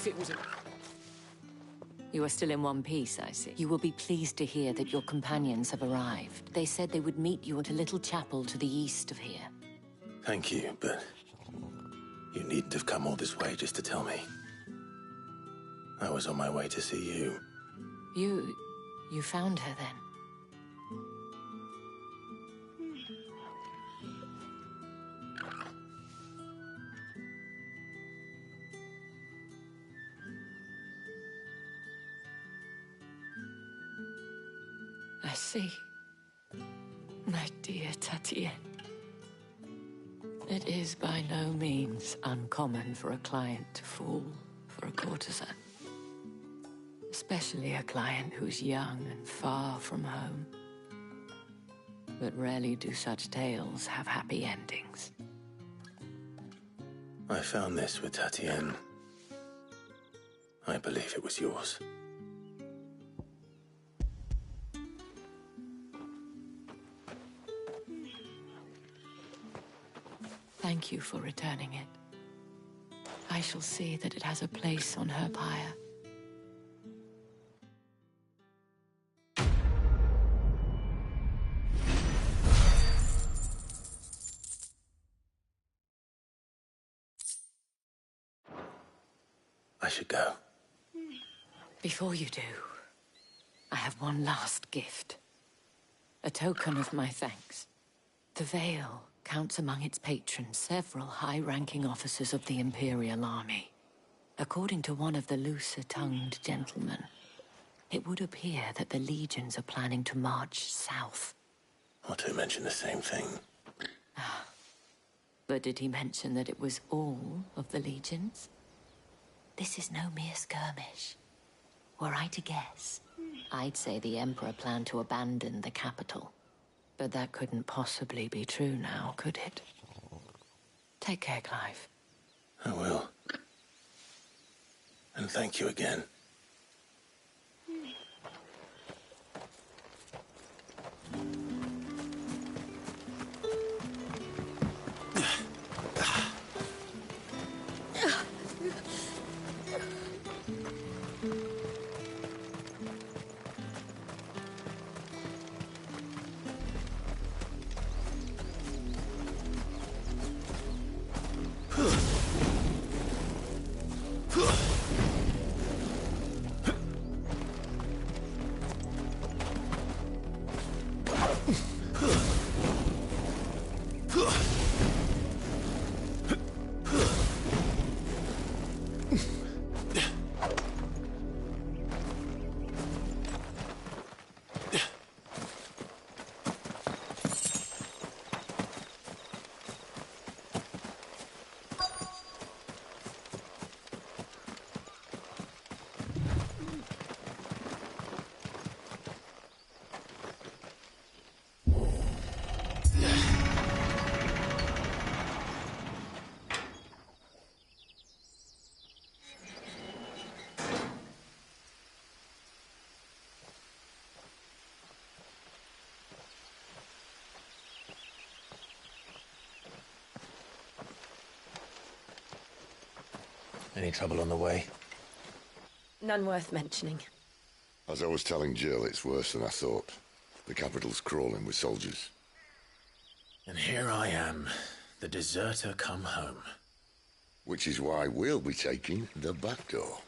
it was a... You are still in one piece, I see. You will be pleased to hear that your companions have arrived. They said they would meet you at a little chapel to the east of here. Thank you, but you needn't have come all this way just to tell me. I was on my way to see you. You found her then? I see. My dear Tatienne. It is by no means uncommon for a client to fall for a courtesan. Especially a client who's young and far from home. But rarely do such tales have happy endings. I found this with Tatienne. I believe it was yours. Thank you for returning it. I shall see that it has a place on her pyre. I should go. Before you do, I have one last gift. A token of my thanks. The Veil counts among its patrons several high-ranking officers of the Imperial Army. According to one of the looser-tongued gentlemen, it would appear that the legions are planning to march south. Otto mentioned the same thing. But did he mention that it was all of the legions? This is no mere skirmish. Were I to guess, I'd say the Emperor planned to abandon the capital. But that couldn't possibly be true now, could it? Take care, Clive. I will. And thank you again. Any trouble on the way? None worth mentioning. As I was telling Jill, it's worse than I thought. The capital's crawling with soldiers. And here I am, the deserter come home. Which is why we'll be taking the back door.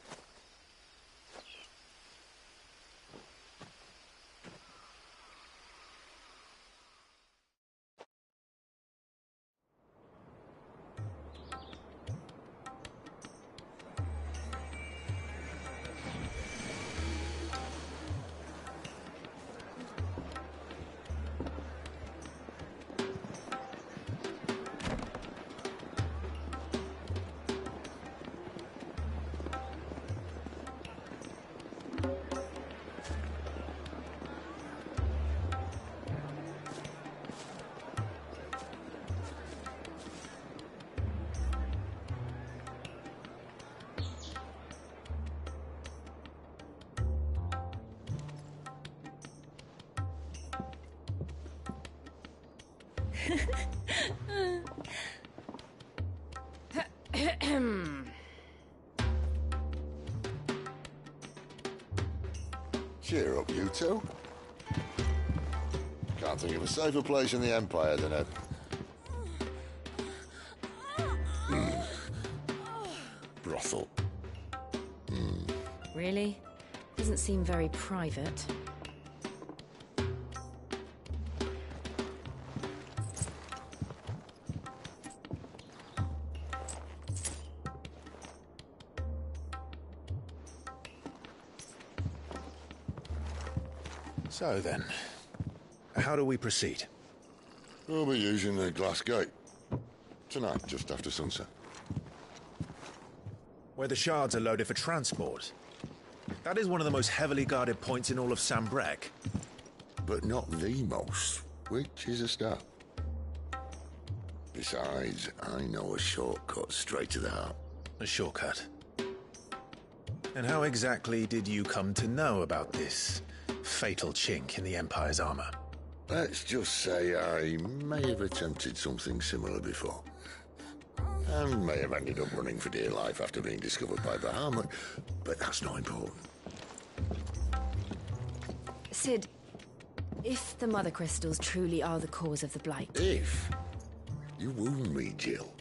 Cheer up, you two. Can't think of a safer place in the Empire than a... brothel. Really? Doesn't seem very private. So then, how do we proceed? We'll be using the glass gate. Tonight, just after sunset. Where the shards are loaded for transport. That is one of the most heavily guarded points in all of Sambrec. But not the most, which is a start. Besides, I know a shortcut straight to the heart. A shortcut? And how exactly did you come to know about this fatal chink in the Empire's armor? Let's just say I may have attempted something similar before. And may have ended up running for dear life after being discovered by Bahamut, but that's not important. Sid, if the Mother Crystals truly are the cause of the Blight... If? You wound me, Jill.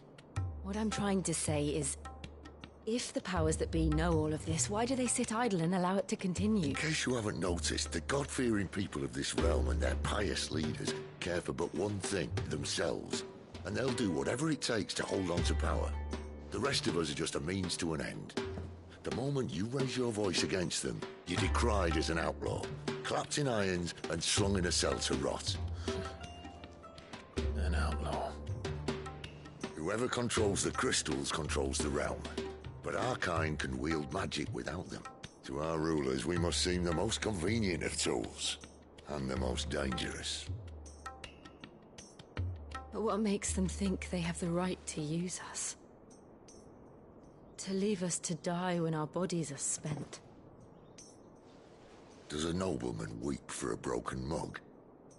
What I'm trying to say is, if the powers that be know all of this, why do they sit idle and allow it to continue? In case you haven't noticed, the God-fearing people of this realm and their pious leaders care for but one thing, themselves. And they'll do whatever it takes to hold on to power. The rest of us are just a means to an end. The moment you raise your voice against them, you're decried as an outlaw, clapped in irons and slung in a cell to rot. An outlaw. Whoever controls the crystals controls the realm. But our kind can wield magic without them. To our rulers, we must seem the most convenient of tools. And the most dangerous. But what makes them think they have the right to use us? To leave us to die when our bodies are spent? Does a nobleman weep for a broken mug?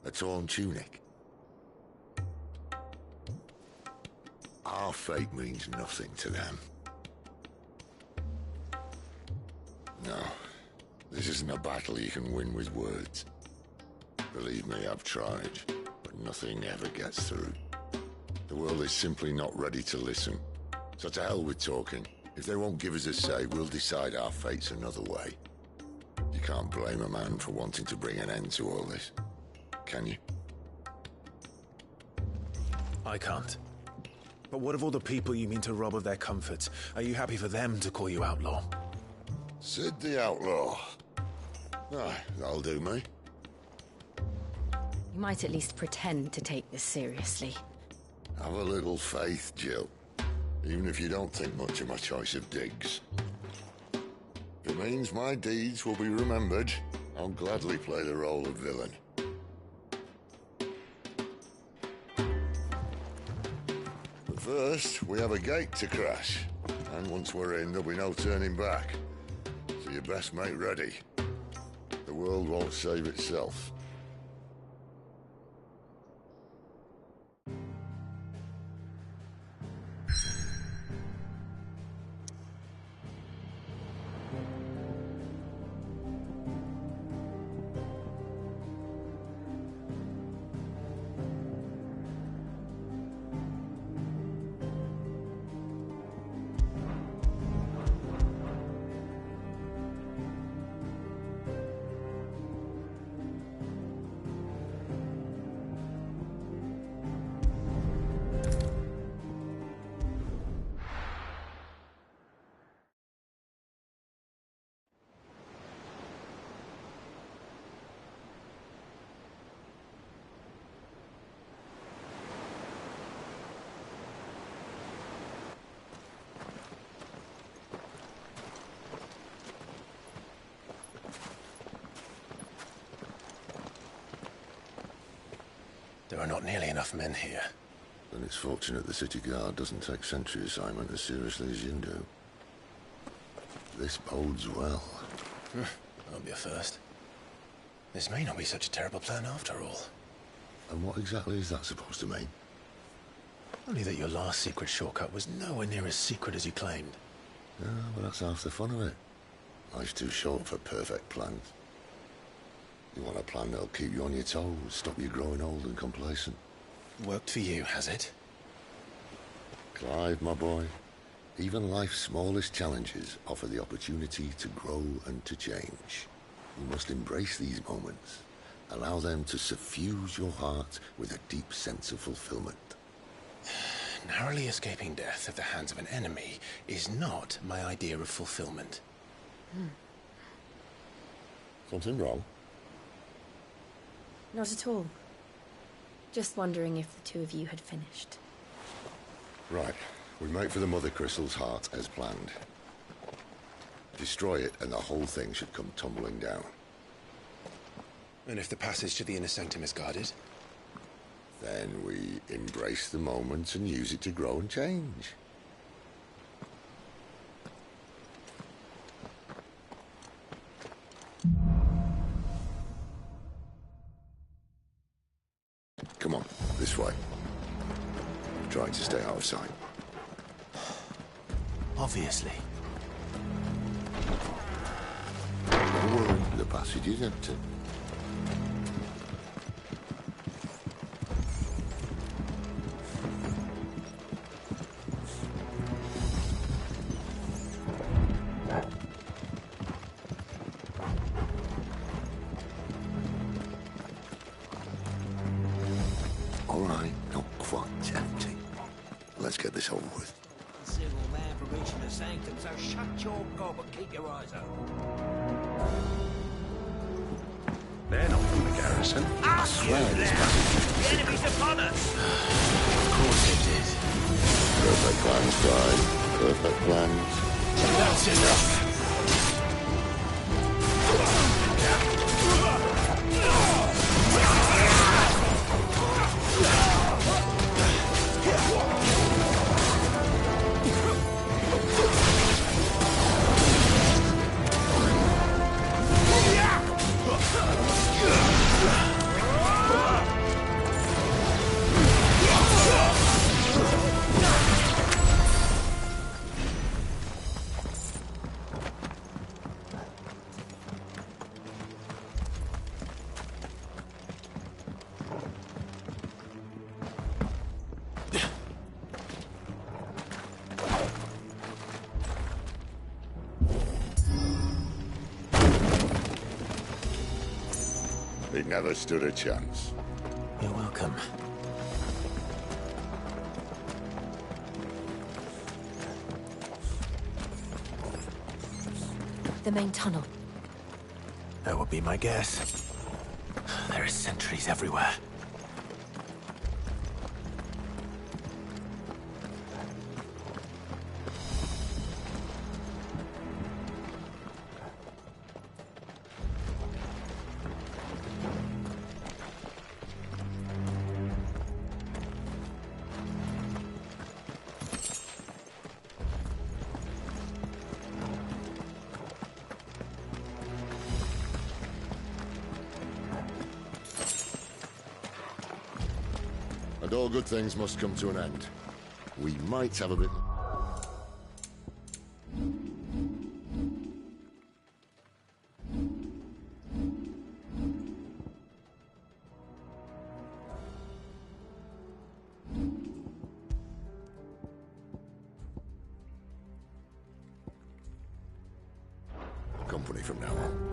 A torn tunic? Our fate means nothing to them. No, this isn't a battle you can win with words. Believe me, I've tried, but nothing ever gets through. The world is simply not ready to listen. So to hell with talking. If they won't give us a say, we'll decide our fates another way. You can't blame a man for wanting to bring an end to all this, can you? I can't. But what of all the people you mean to rob of their comforts? Are you happy for them to call you outlaw? Sid the Outlaw. Aye, that'll do me. You might at least pretend to take this seriously. Have a little faith, Jill. Even if you don't think much of my choice of digs. If it means my deeds will be remembered, I'll gladly play the role of villain. But first, we have a gate to crash. And once we're in, there'll be no turning back. So you best make ready. The world won't save itself. There are not nearly enough men here. Then it's fortunate the city guard doesn't take sentry assignment as seriously as you do. This bodes well. That'll be a first. This may not be such a terrible plan after all. And what exactly is that supposed to mean? Only that your last secret shortcut was nowhere near as secret as you claimed. Yeah, well, that's half the fun of it. Life's too short for perfect plans. You want a plan that'll keep you on your toes, stop you growing old and complacent. Worked for you, has it? Clive, my boy, even life's smallest challenges offer the opportunity to grow and to change. You must embrace these moments. Allow them to suffuse your heart with a deep sense of fulfillment. Narrowly escaping death at the hands of an enemy is not my idea of fulfillment. Something wrong? Not at all. Just wondering if the two of you had finished. Right. We make for the Mother Crystal's heart as planned. Destroy it and the whole thing should come tumbling down. And if the passage to the inner sanctum is guarded? Then we embrace the moment and use it to grow and change. Come on, this way. I'm trying to stay out of sight. Obviously. Don't worry, the passage is empty. All right, not quite empty. Let's get this over with. Civil man for reaching the sanctum, so shut your gob and keep your eyes open. They're not from the garrison. I swear this passage. The enemy's upon us! Of course it did. Perfect plans, Clive. Perfect plans. That's enough. He never stood a chance. You're welcome. The main tunnel. That would be my guess. There are sentries everywhere. And all good things must come to an end. We might have a bit... company from now on.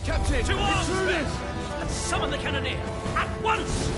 Captain! To arms, men! And summon the cannoneer! At once!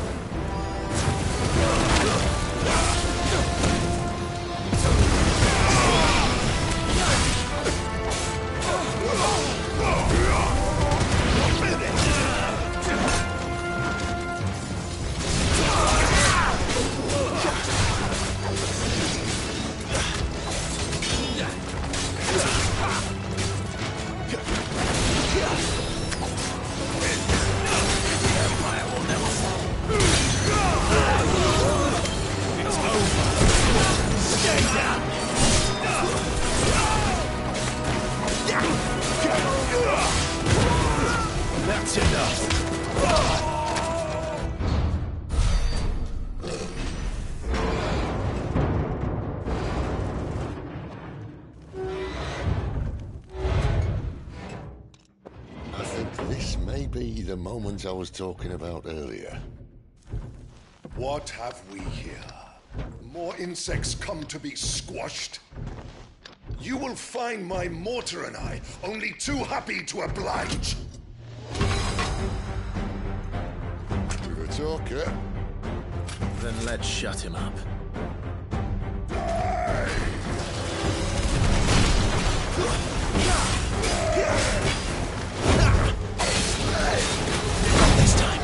That's enough. I think this may be the moment I was talking about earlier. What have we here? More insects come to be squashed? You will find my mortar and I only too happy to oblige. You're a talker. Then let's shut him up. This time.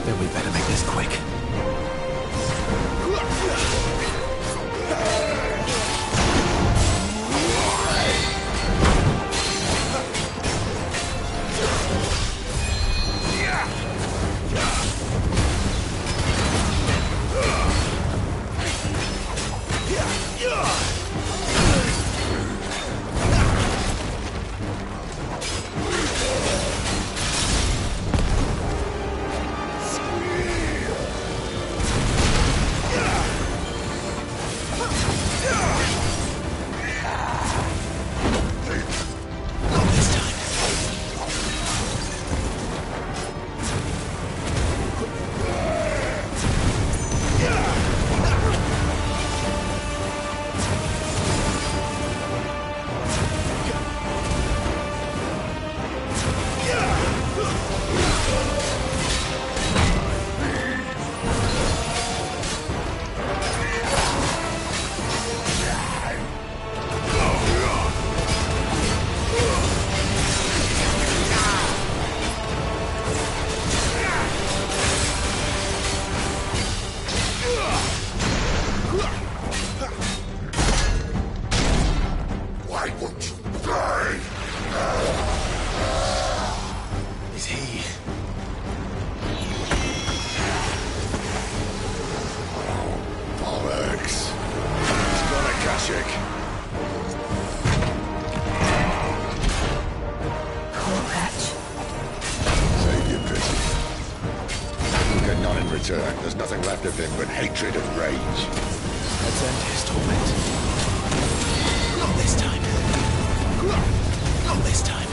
Then we better make this quick. There's nothing left of him but hatred and rage. Let's end his torment. Not this time. Not this time.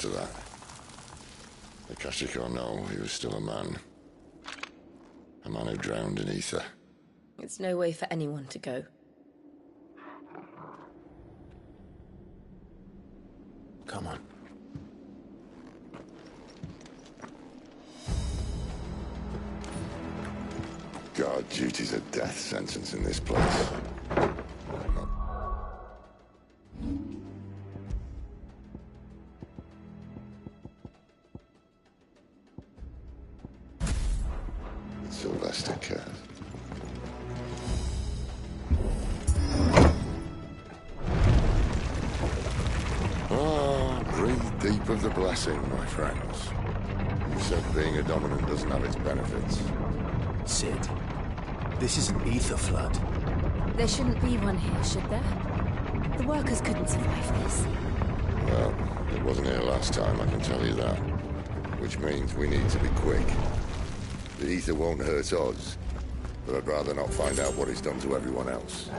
to that. Akashic or no, he was still a man. A man who drowned in ether. It's no way for anyone to go. Come on. God, duty's a death sentence in this place. Sylvester cares. Breathe deep of the blessing, my friends. You said being a dominant doesn't have its benefits. Sid, this is an ether flood. There shouldn't be one here, should there? The workers couldn't survive this. Well, it wasn't here last time, I can tell you that. Which means we need to be quick. The ether won't hurt us, but I'd rather not find out what it's done to everyone else.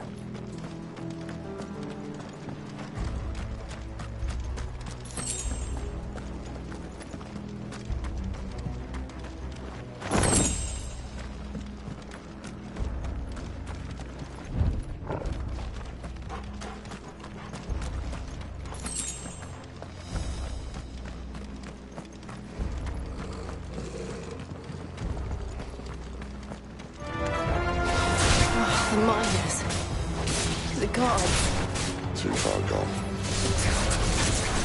The miners. The gods. Too far gone.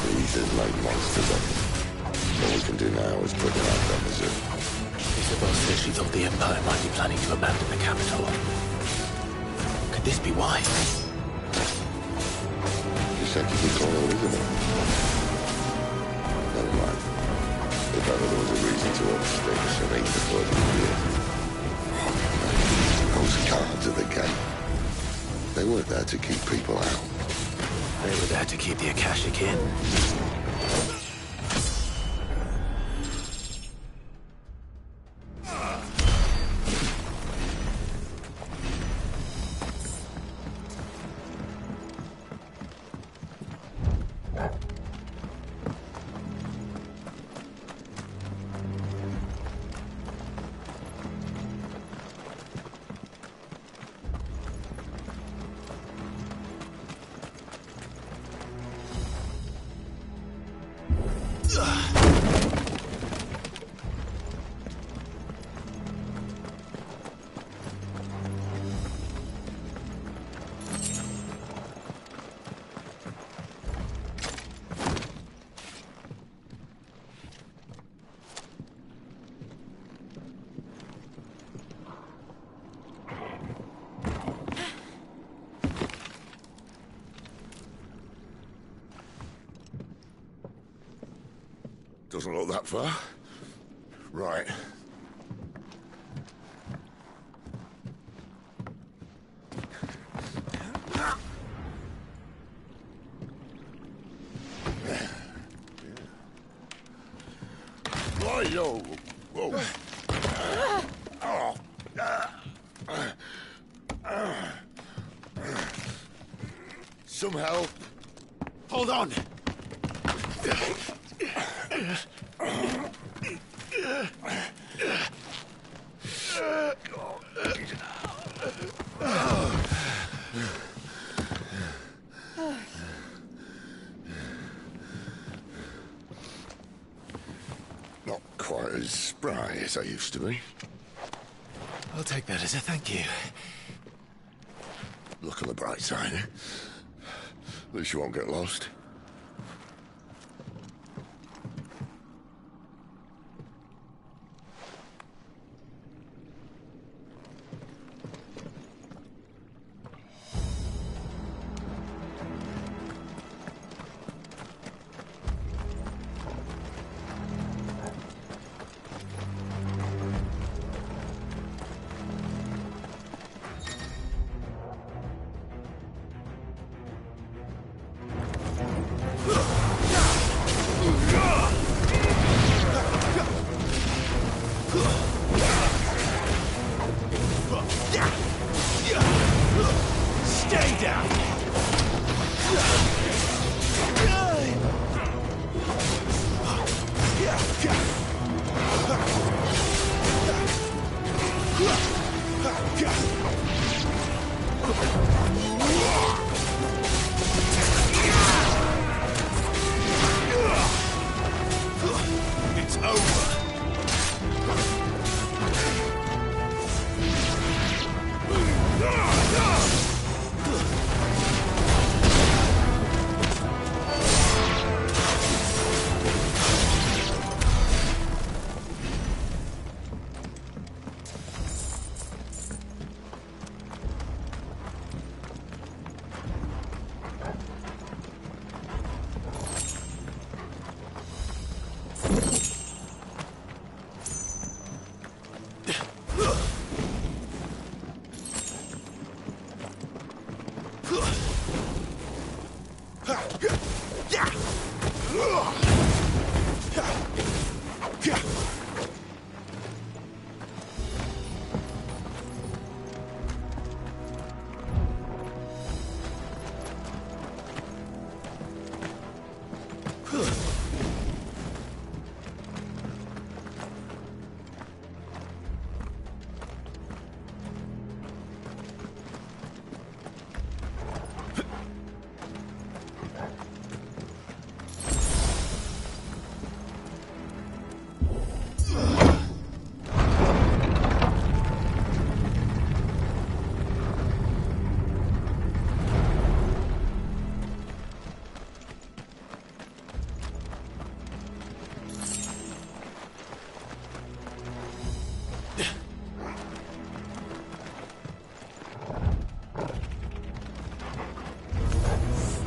The ether's made monsters of them. All we can do now is put them out of their misery. Isabel says she thought the Empire might be planning to abandon the capital. Could this be why? You said you could call her Elizabeth. Never mind. If ever there was a reason to overstay some ether flooding here. Those guards at the gate. They weren't there to keep people out. They were there to keep the Akashic in. Doesn't look that far. Right. Whoa, whoa. Some help. Hold on! Not quite as spry as I used to be. I'll take that as a thank you. Look on the bright side, eh? At least you won't get lost. It's over.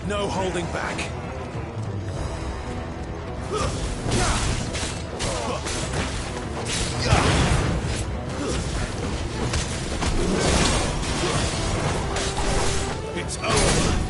No holding back. It's over.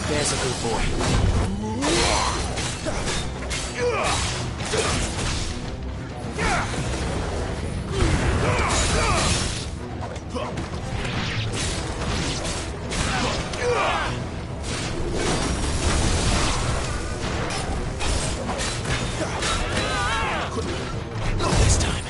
There's a good boy. Not this time.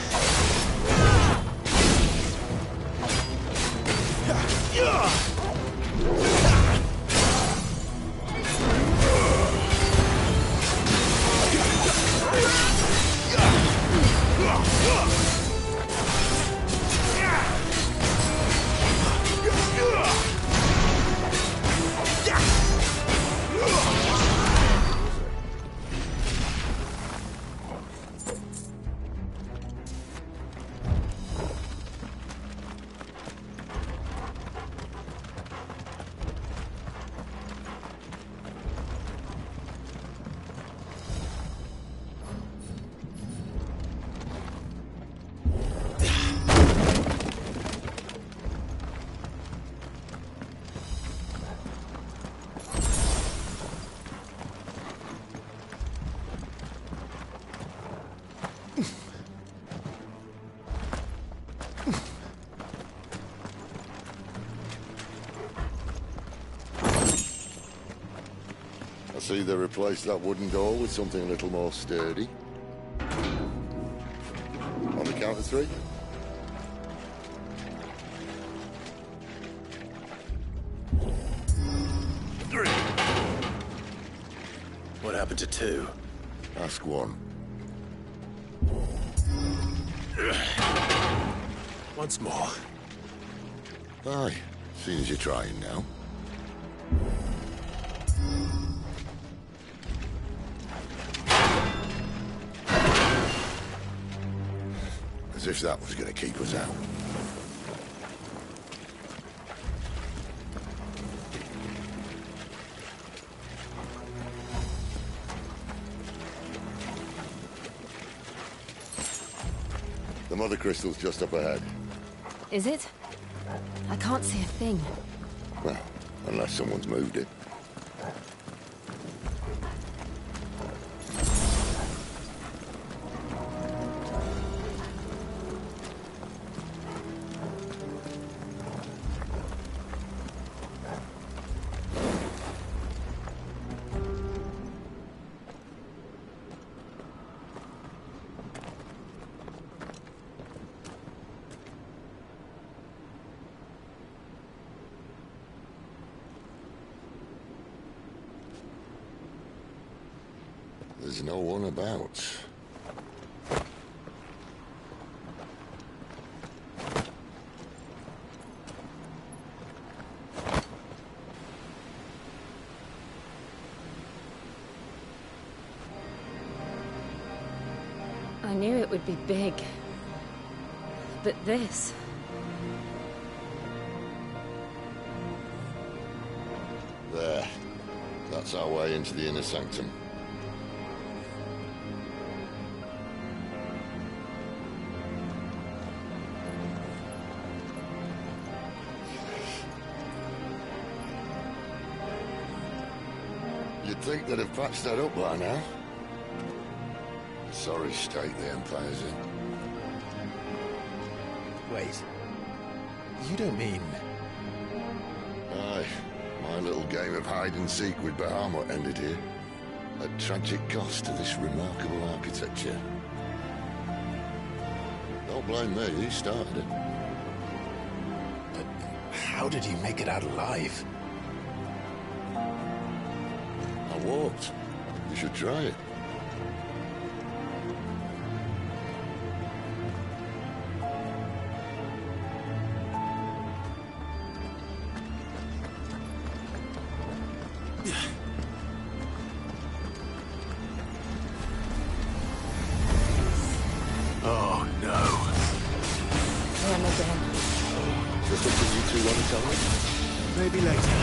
see they replaced that wooden door with something a little more sturdy. On the count of 3. What happened to 2? Ask 1. Once more. Aye, seeing as you're trying now. As if that was going to keep us out. The mother crystal's just up ahead. Is it? I can't see a thing. Well, unless someone's moved it. There's no one about. I knew it would be big. But this... There. That's our way into the inner sanctum. You'd think they'd have patched that up by now. Sorry state the Empire's in. Wait. You don't mean... Aye. My little game of hide-and-seek with Bahamut ended here. At tragic cost to this remarkable architecture. Don't blame me, he started it. But how did he make it out alive? I walked. You should try it. Oh, no. Him again. Is there something you two want to tell me? Maybe later.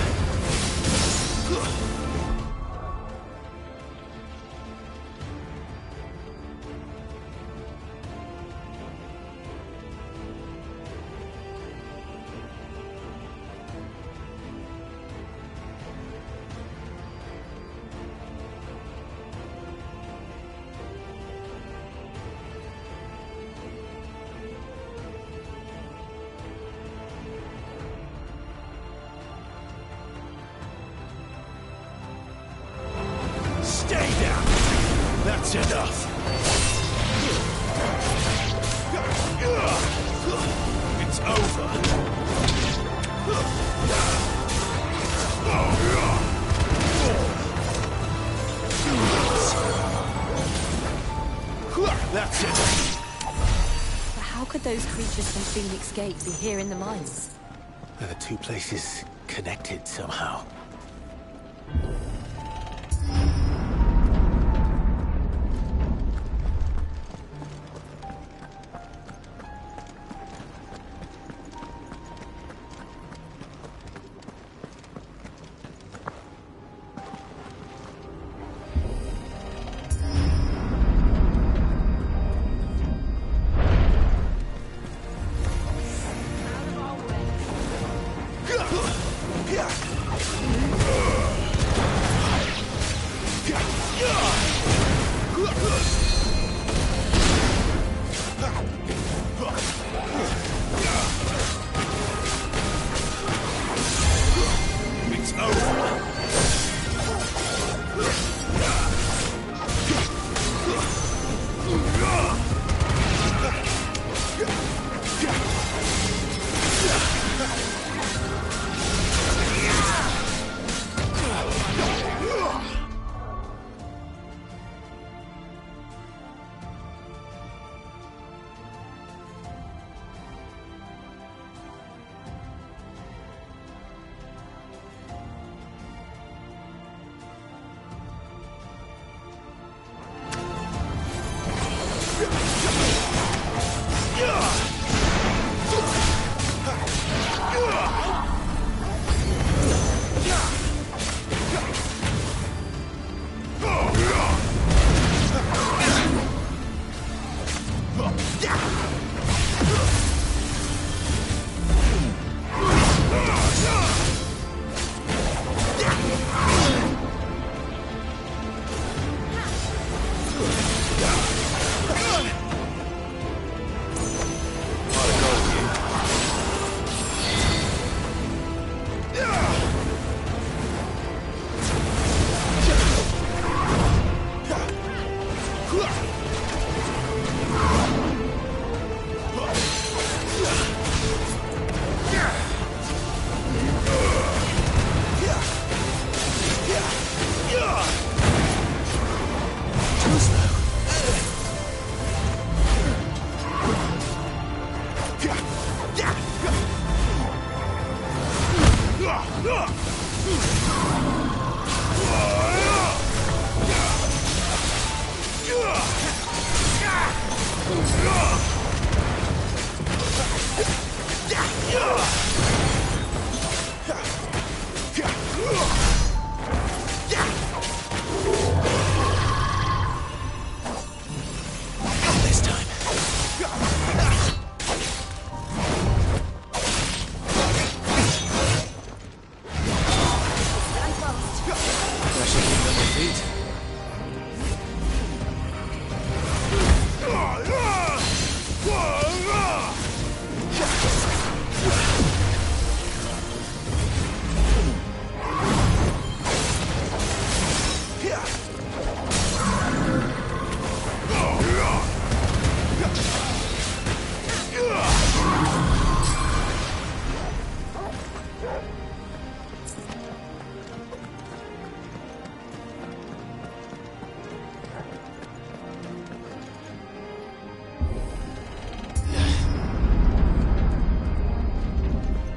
Stay down! That's enough! It's over! That's it! But how could those creatures from Phoenix Gate be here in the mines? Are the two places connected somehow?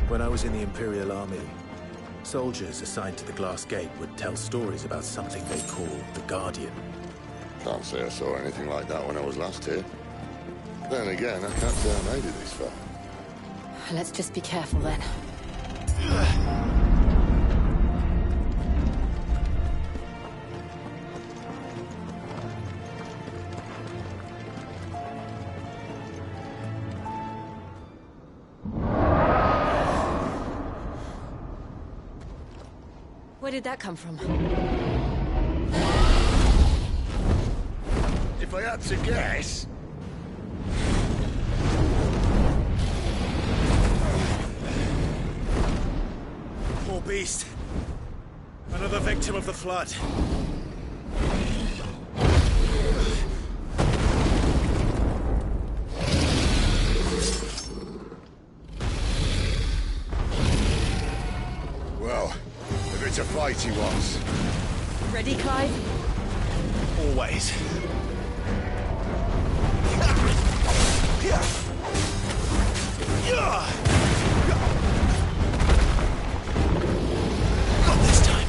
When I was in the Imperial Army, soldiers assigned to the Glass Gate would tell stories about something they called the Guardian. Can't say I saw anything like that when I was last here. Then again, I can't say I made it this far. Let's just be careful then. Where did that come from? If I had to guess... Poor beast. Another victim of the Flood. Well, if it's a fight he wants. Ready, Clive? Always. Not this time. Not this time.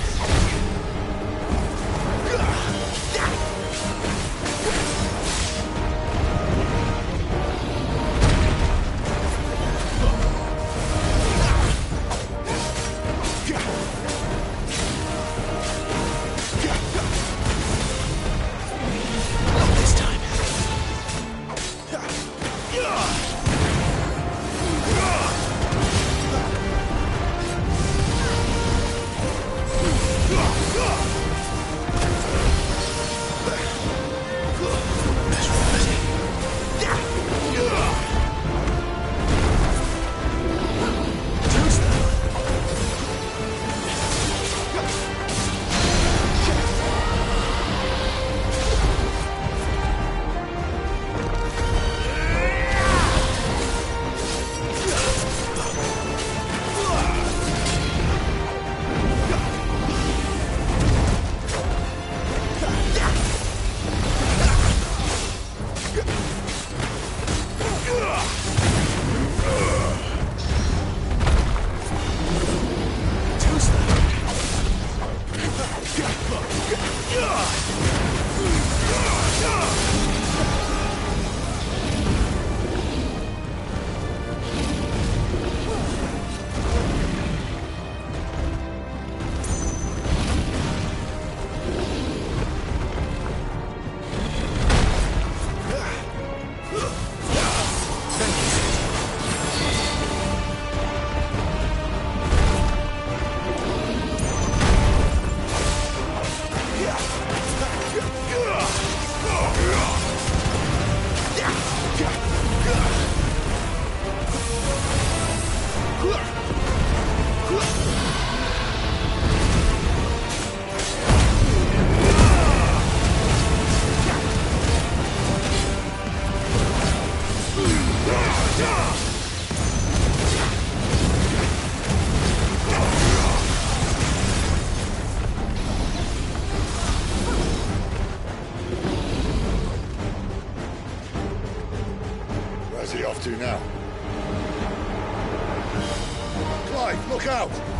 knife! Look out!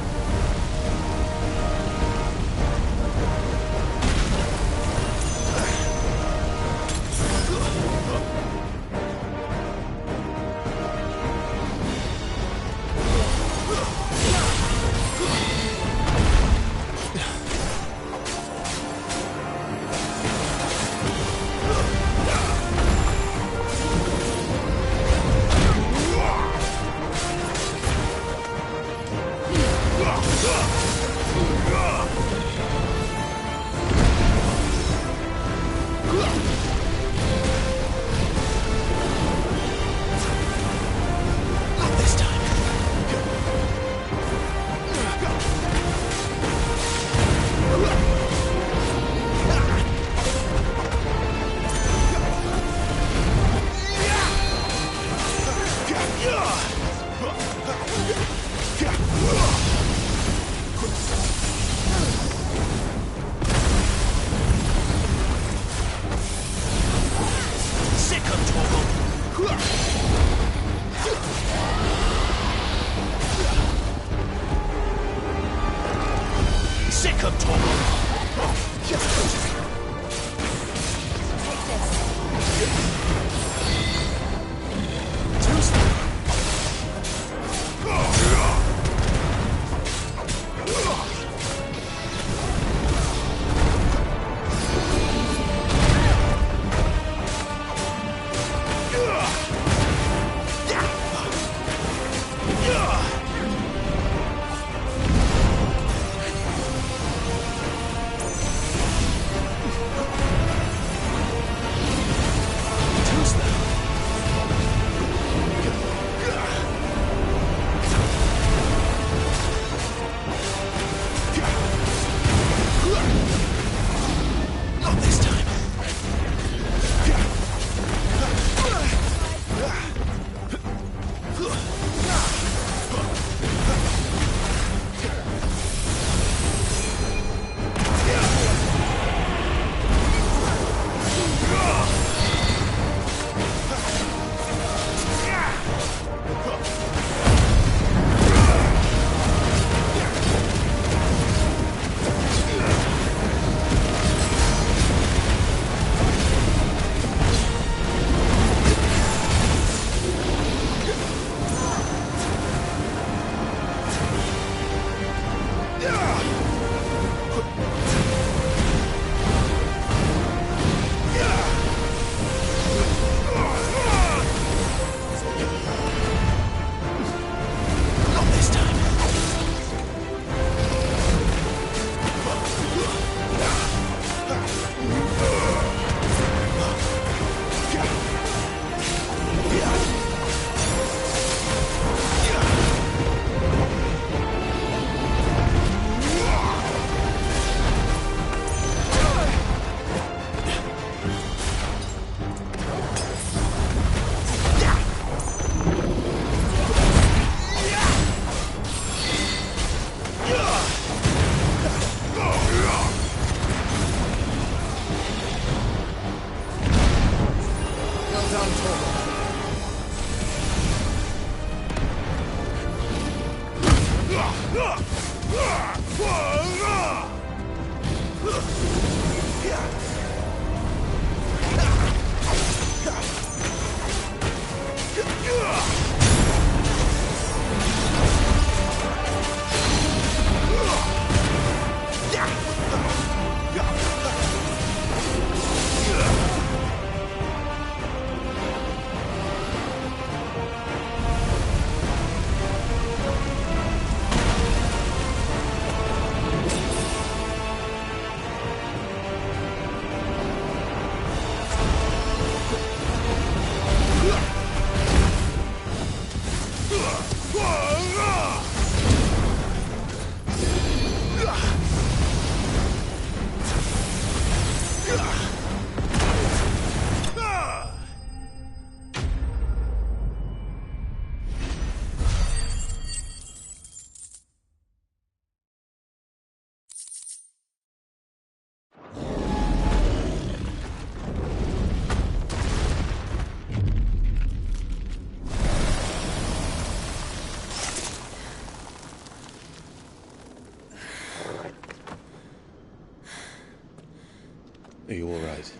Are you all right?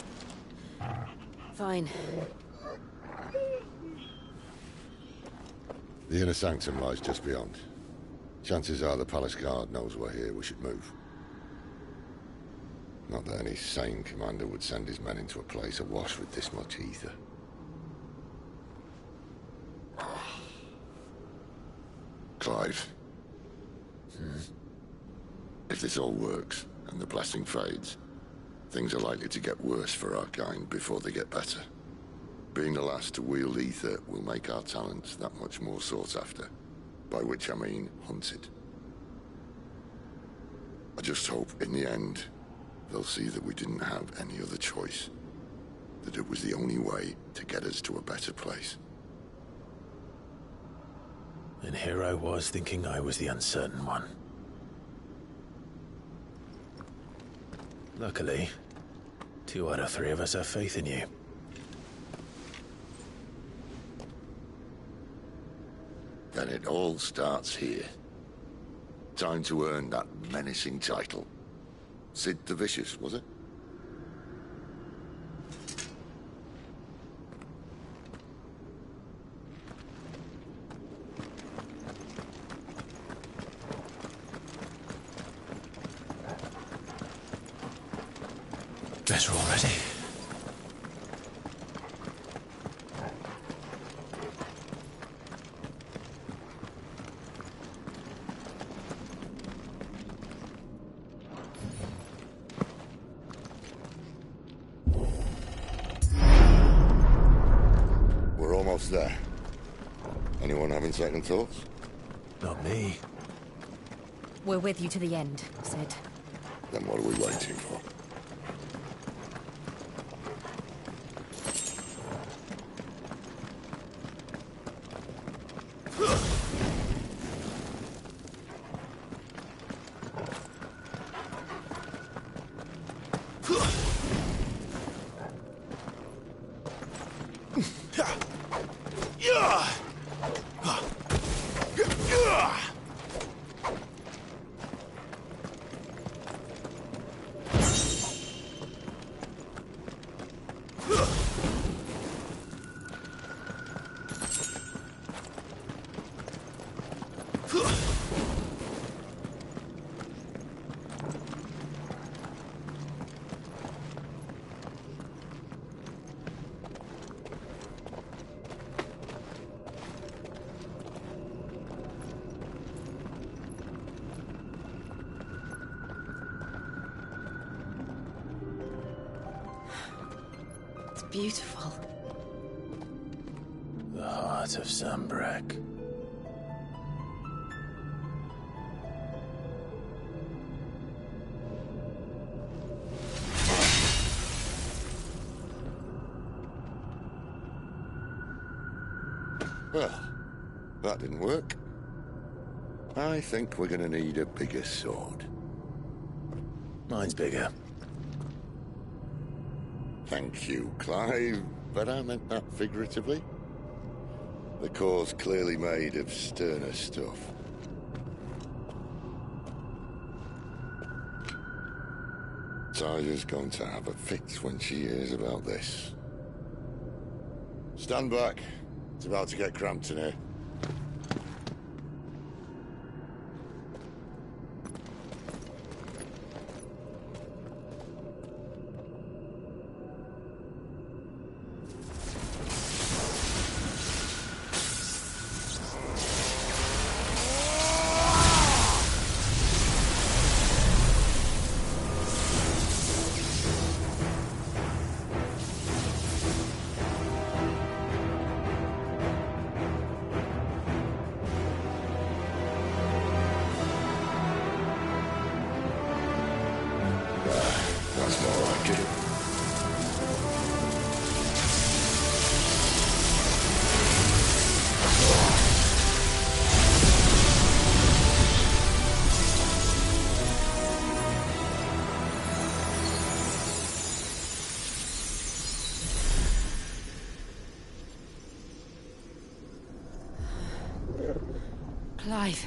Fine. The inner sanctum lies just beyond. Chances are the palace guard knows we're here. We should move. Not that any sane commander would send his men into a place awash with this much ether. Clive. If this all works, and the blessing fades, things are likely to get worse for our kind before they get better. Being the last to wield ether will make our talents that much more sought after. By which I mean hunted. I just hope, in the end, they'll see that we didn't have any other choice. That it was the only way to get us to a better place. And here I was thinking I was the uncertain one. Luckily, 2 out of 3 of us have faith in you. Then it all starts here. Time to earn that menacing title. Sid the Vicious, was it? Better already. We're almost there. Anyone having second thoughts? Not me. We're with you to the end, Sid. Then what are we waiting for? Beautiful. The heart of Zambrak. Well, that didn't work. I think we're gonna need a bigger sword. Mine's bigger. Thank you, Clive, but I meant that figuratively. The core's clearly made of sterner stuff. Tyler's going to have a fit when she hears about this. Stand back. It's about to get cramped in here. That's more like it. Clive,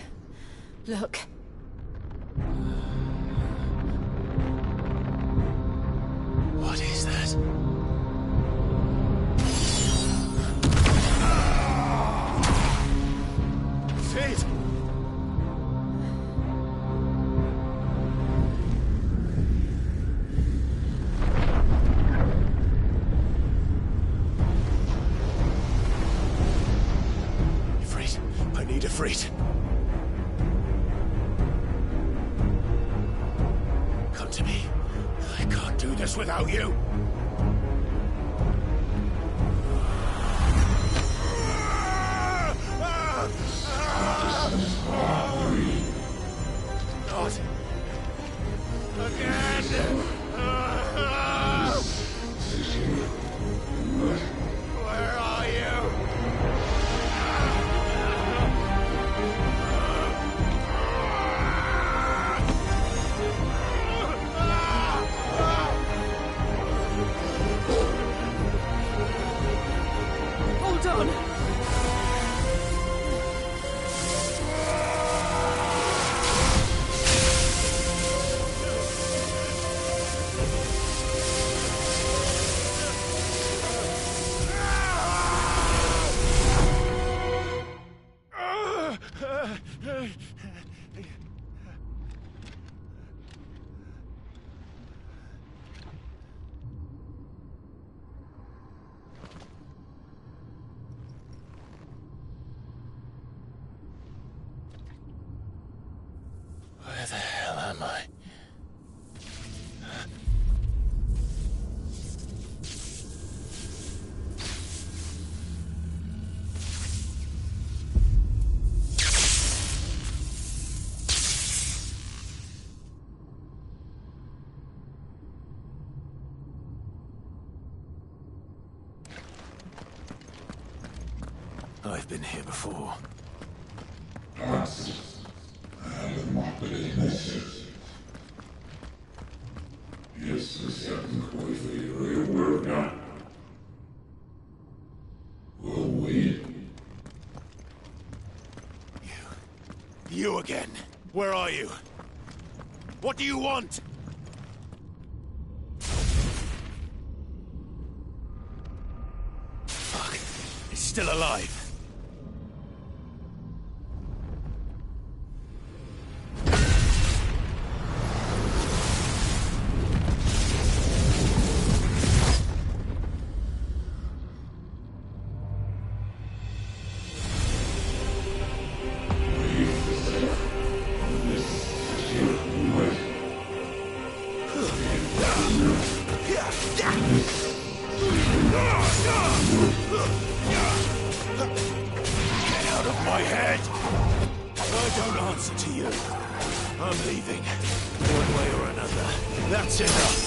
look. What? need Ifrit. Come to me. I can't do this without you. Not again. Where are you? Hold on! Where the hell am I? I've been here before. You again. Where are you? What do you want? Fuck. He's still alive. Get out of my head! I don't answer to you. I'm leaving. One way or another. That's enough.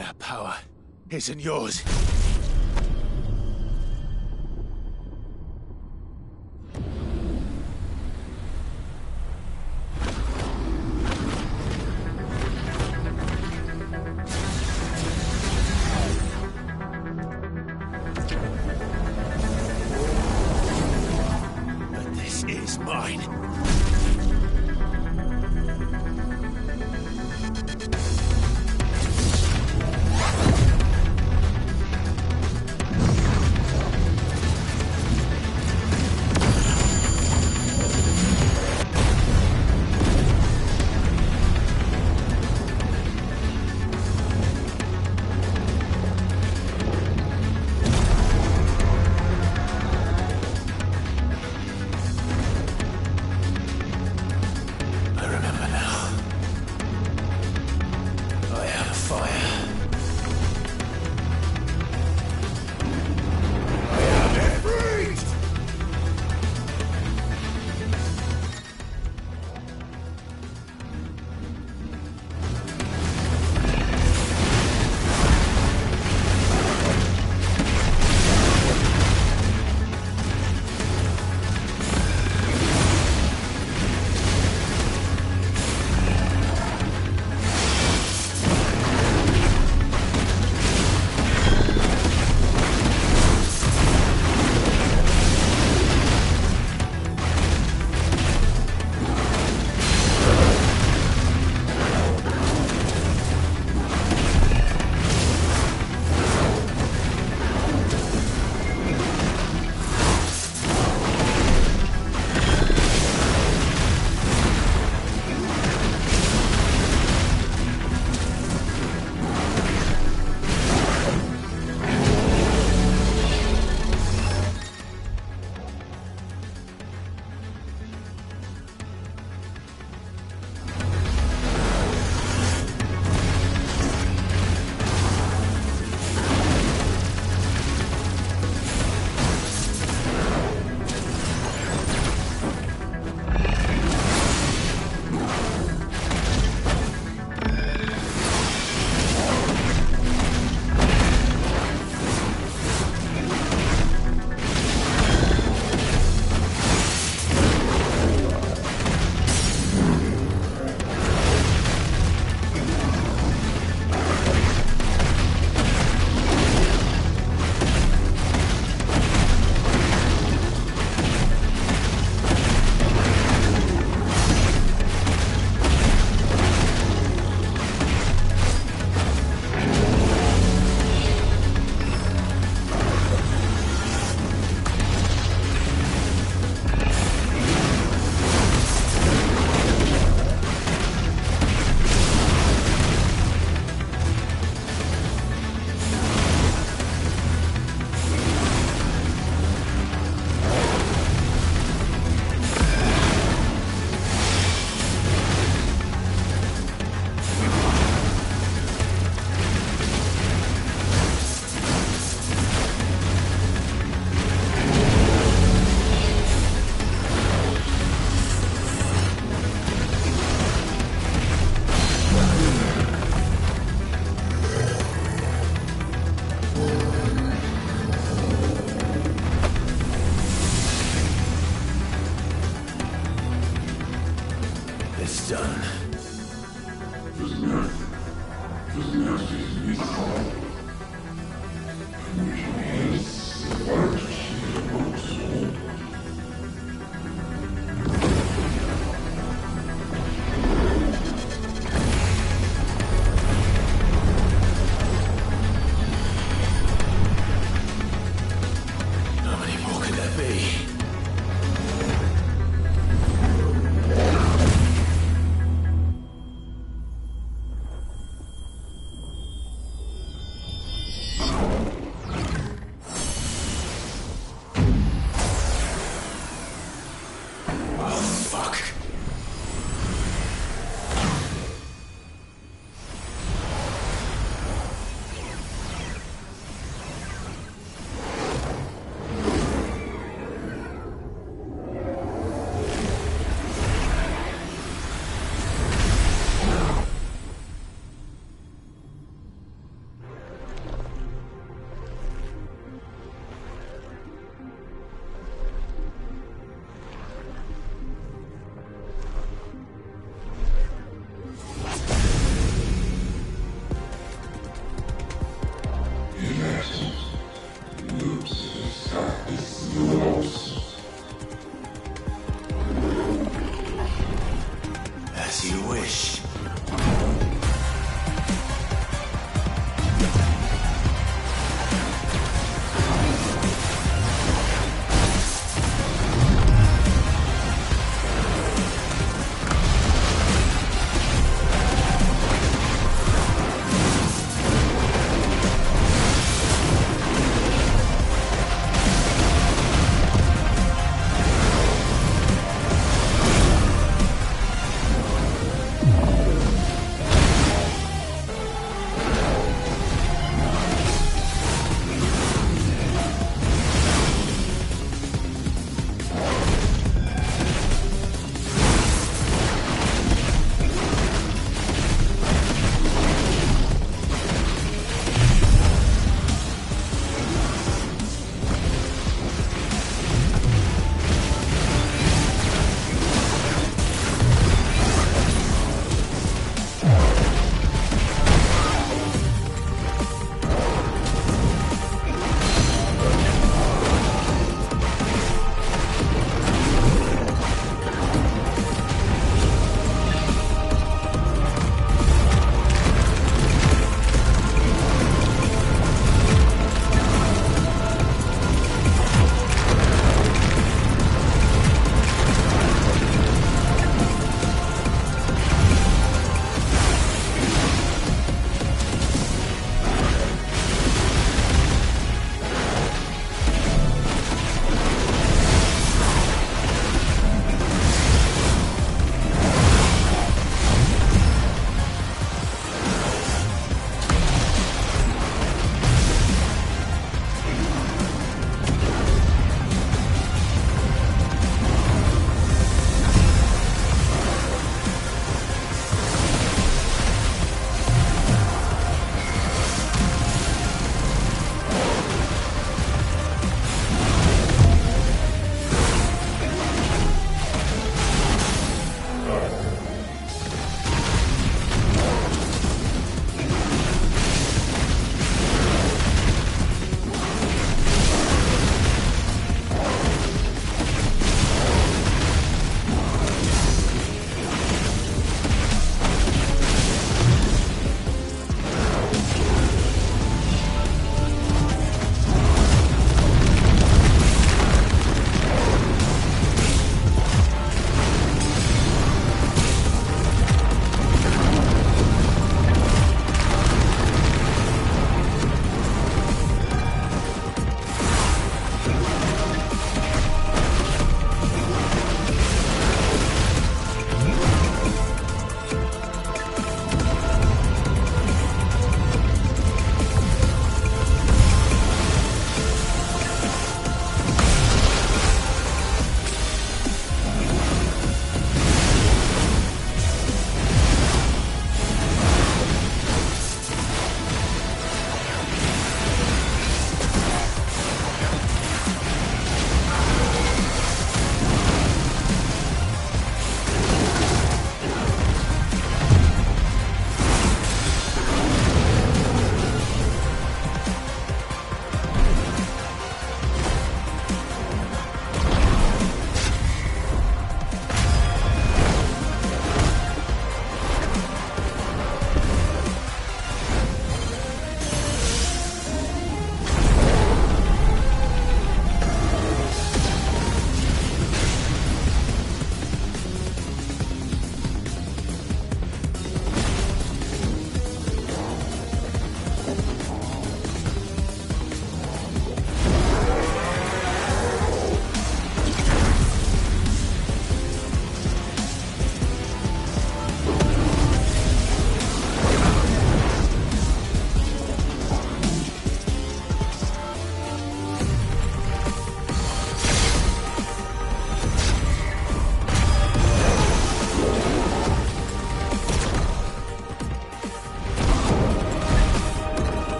That power isn't yours. But this is mine.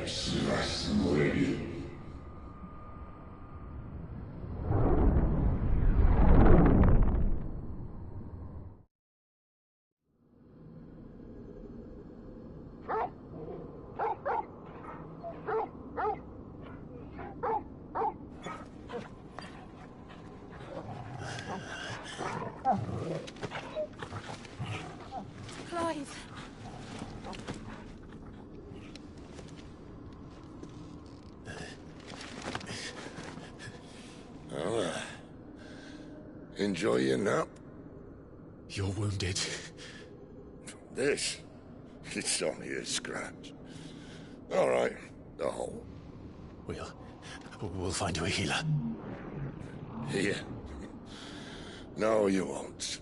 FF16 Clive. Well, enjoy your nap. You're wounded. This? It's only a scratch. All right, the hole. We'll find you a healer. Here? No, you won't.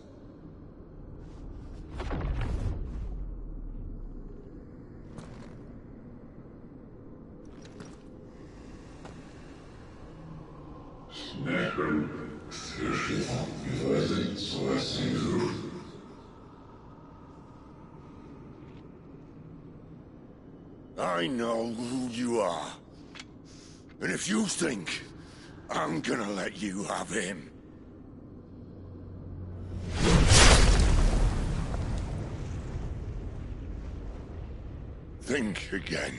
I know who you are. And if you think I'm gonna let you have him... think again.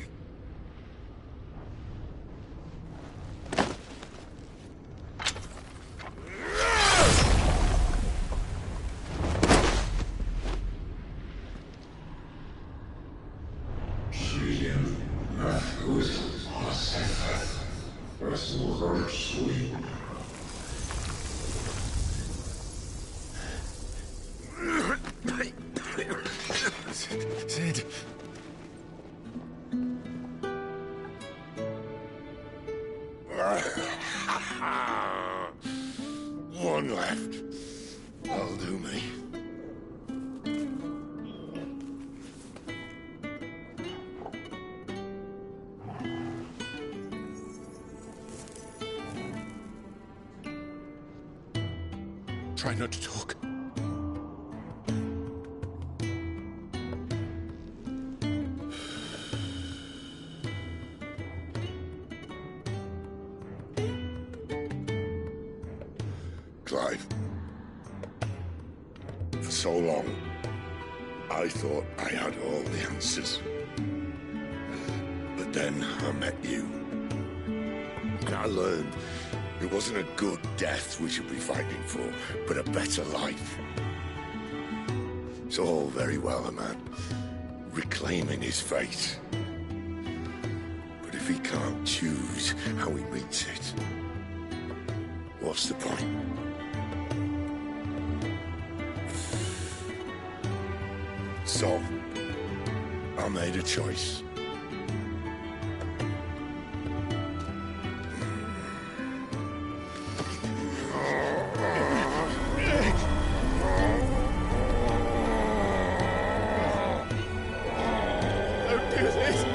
Sid. One left. That'll do me. Try not to talk. Clive. For so long, I thought I had all the answers. But then I met you. And I learned it wasn't a good death we should be fighting for, but a better life. It's all very well, a man reclaiming his fate. But if he can't choose how he meets it, what's the point? So, I made a choice. Don't do this!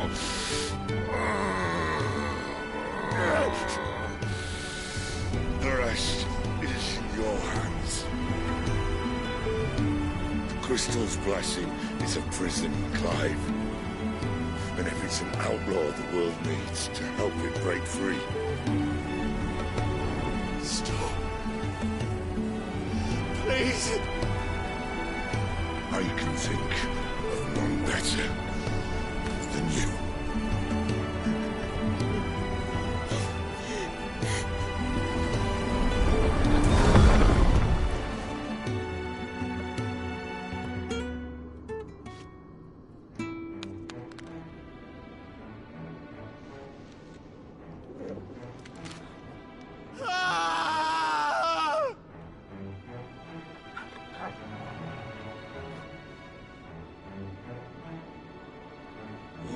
The rest is in your hands. The Crystal's blessing is a prison, Clive. And if it's an outlaw the world needs to help it break free. Stop. Please. I can think of none better than you.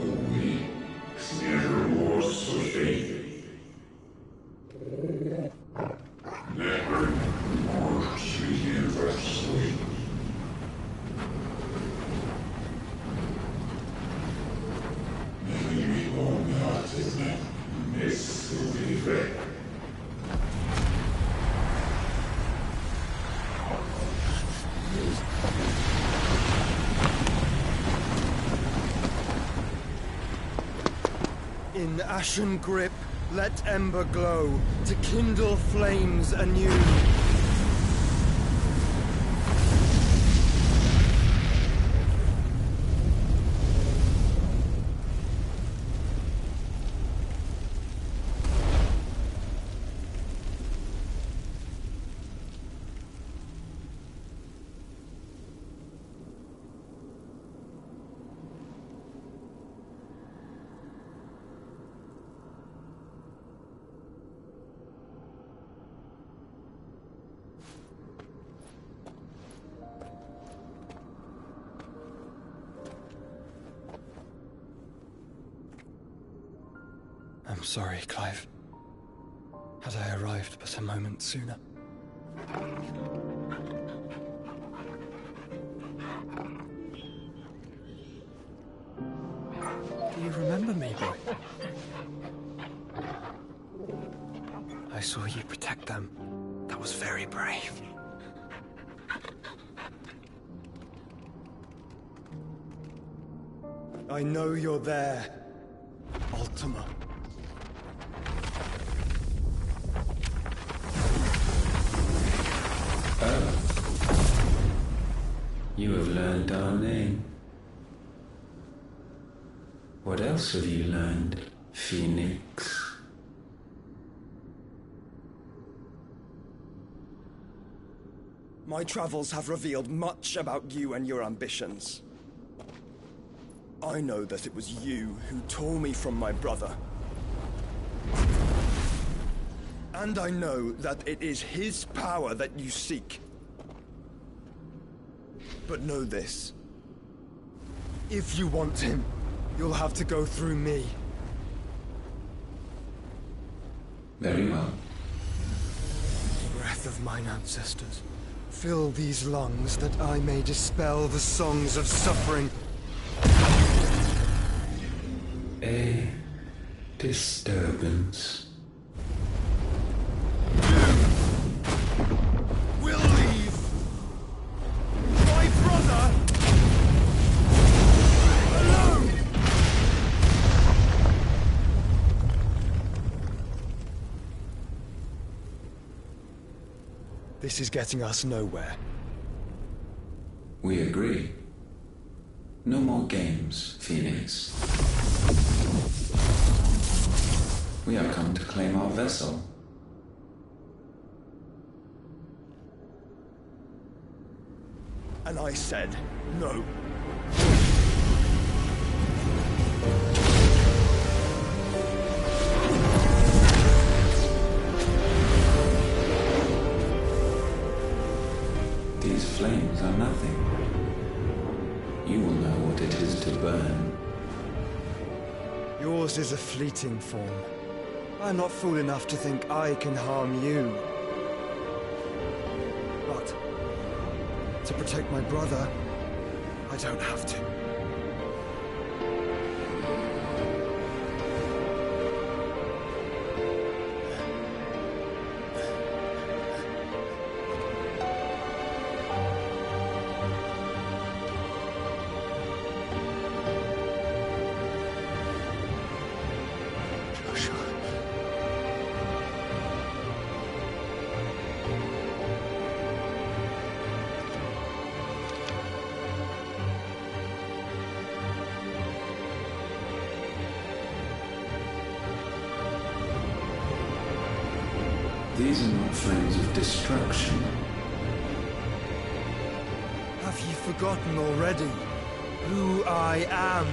Oh, In ashen grip, let ember glow, to kindle flames anew. I'm sorry, Clive. Had I arrived but a moment sooner. Do you remember me, boy? I saw you protect them. That was very brave. I know you're there, Ultima. You have learned our name. What else have you learned, Phoenix? My travels have revealed much about you and your ambitions. I know that it was you who tore me from my brother. And I know that it is his power that you seek. But know this. If you want him, you'll have to go through me. Very well. Breath of mine ancestors, fill these lungs that I may dispel the songs of suffering. A disturbance. We'll leave. My brother alone. This is getting us nowhere. We agree. No more games, Phoenix. We have come to claim our vessel. And I said no. These flames are nothing. You will know what it is to burn. Yours is a fleeting form. I'm not fool enough to think I can harm you. But to protect my brother, I don't have to. These are not flames of destruction. Have you forgotten already who I am?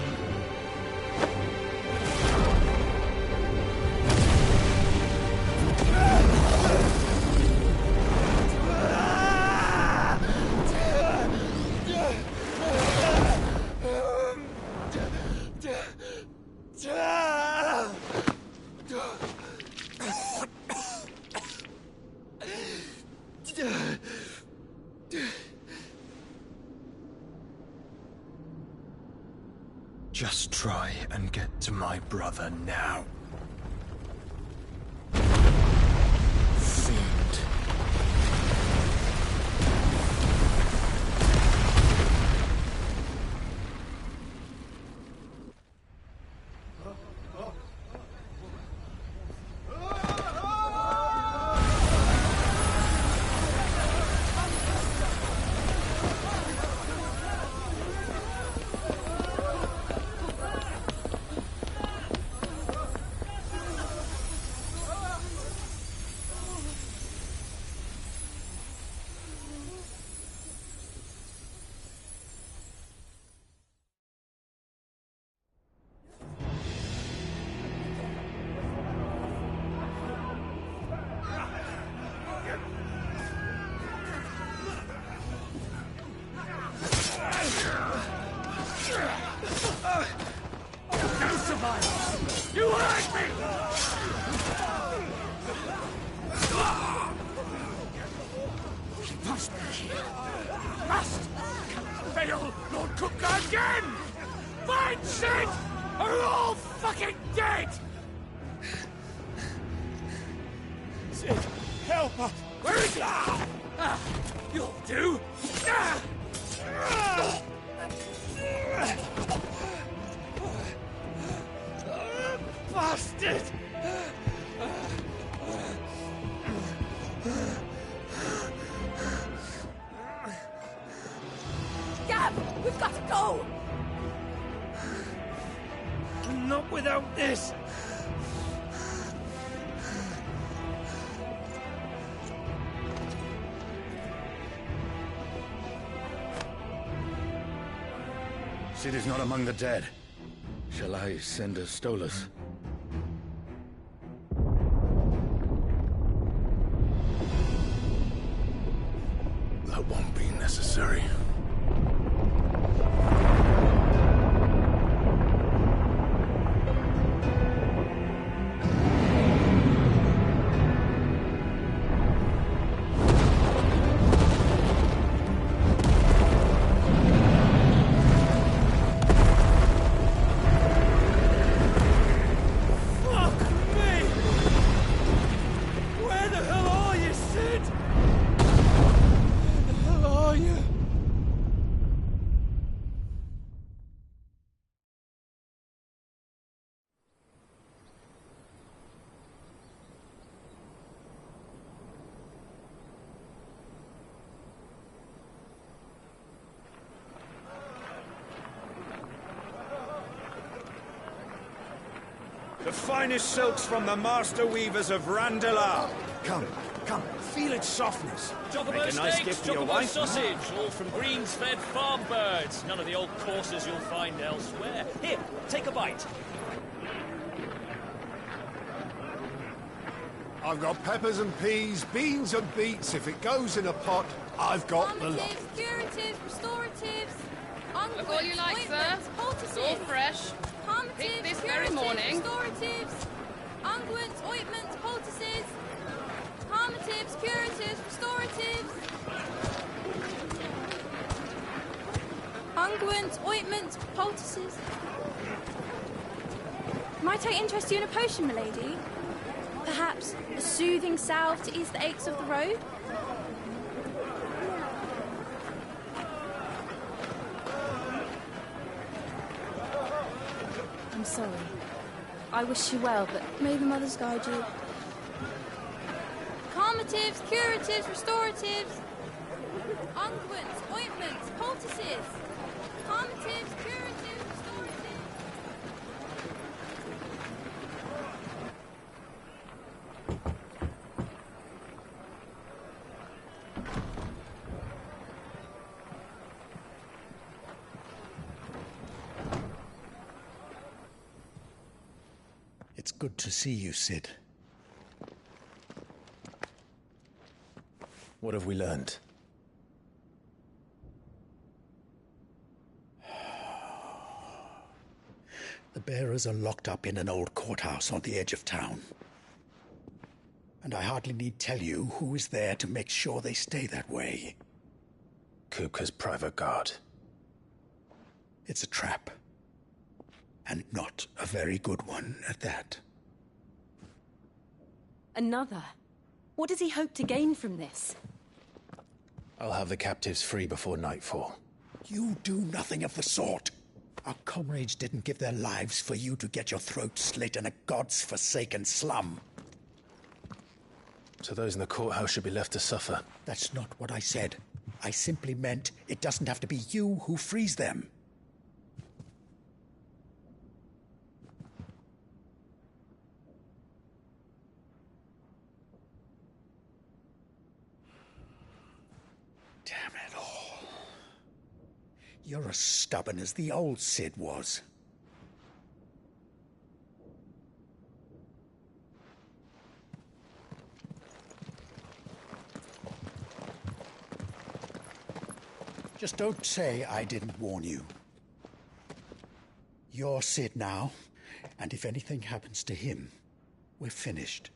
Just try and get to my brother now. Fiend. must be. Must fail Lord Cook again! Find Sid! Or you're all fucking dead! Sid, help us! Where is he? You'll do! Bastard! Gab! We've got to go! Not without this! Sid is not among the dead. Shall I send a Stolas? That won't be necessary. The finest silks from the master weavers of Randalar. Come, feel its softness. Chocobo Make a nice steaks, gift for your chocobo wife. sausage, all from greens-fed farm birds. None of the old courses you'll find elsewhere. Here, take a bite. I've got peppers and peas, beans and beets. If it goes in a pot, I've got the lot. Calmatives, curatives, restoratives, Look all you like, sir. It's all fresh. Picked this very morning. Restoratives, unguents, ointments, poultices. Calmatives, curatives, restoratives. Unguents, ointments, poultices. Might I interest you in a potion, milady? Perhaps a soothing salve to ease the aches of the road? I'm sorry. I wish you well, but may the mothers guide you. Calmatives, curatives, restoratives. Unguents, ointments, poultices. Calmatives, curatives, restoratives. It's good to see you, Sid. What have we learned? The bearers are locked up in an old courthouse on the edge of town. And I hardly need tell you who is there to make sure they stay that way. Kupka's private guard. It's a trap. And not a very good one at that. Another? What does he hope to gain from this? I'll have the captives free before nightfall. You do nothing of the sort. Our comrades didn't give their lives for you to get your throat slit in a god's forsaken slum. So those in the courthouse should be left to suffer. That's not what I said. I simply meant it doesn't have to be you who frees them. Damn it all. You're as stubborn as the old Sid was. Just don't say I didn't warn you. You're Sid now, and if anything happens to him, we're finished.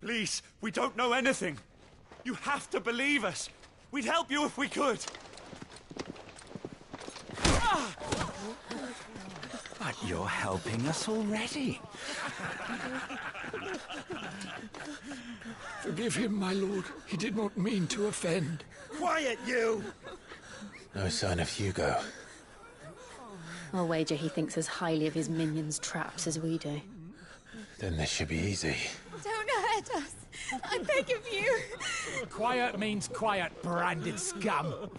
Please, we don't know anything. You have to believe us. We'd help you if we could. But you're helping us already. Forgive him, my lord. He did not mean to offend. Quiet, you! No sign of Hugo. I'll wager he thinks as highly of his minions' traps as we do. Then this should be easy. Don't hurt us. I beg of you. Quiet means quiet, branded scum.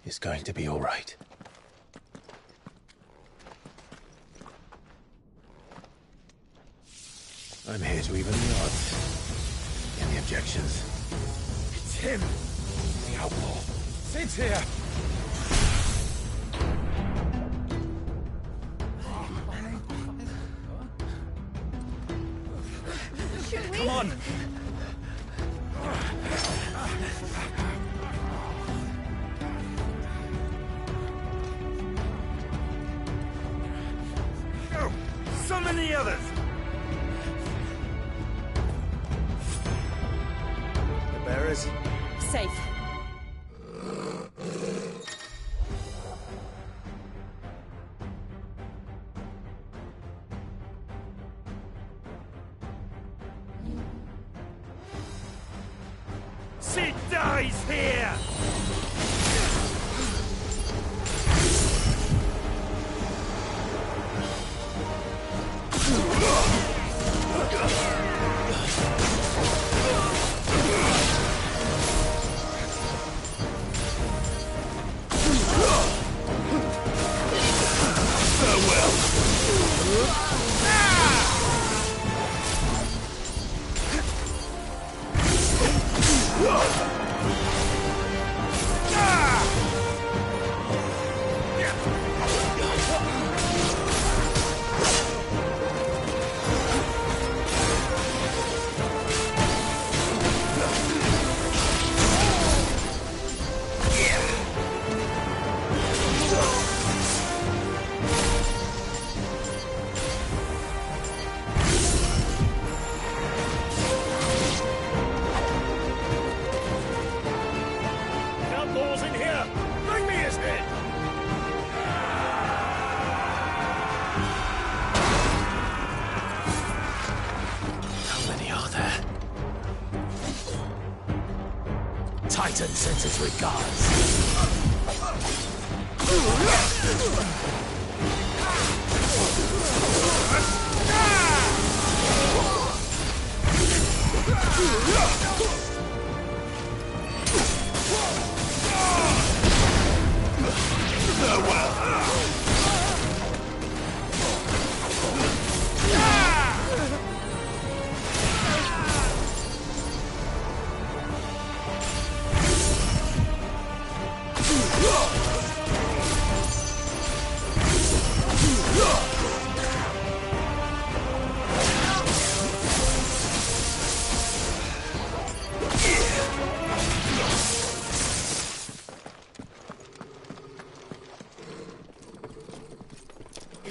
It's going to be all right. I'm here to even the odds. Any objections? It's him, the outlaw. Sit here. Should we? Come on. Go! Summon the others! The bearers? Safe. She dies here! Outlaws in here! Bring me his head! How many are there? Titan sends his regards.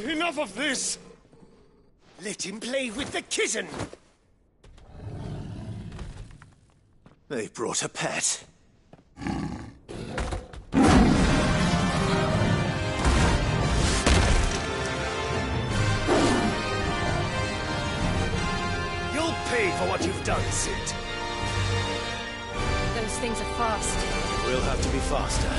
Enough of this! Let him play with the kitten! They brought a pet. You'll pay for what you've done, Sid. Those things are fast. We'll have to be faster.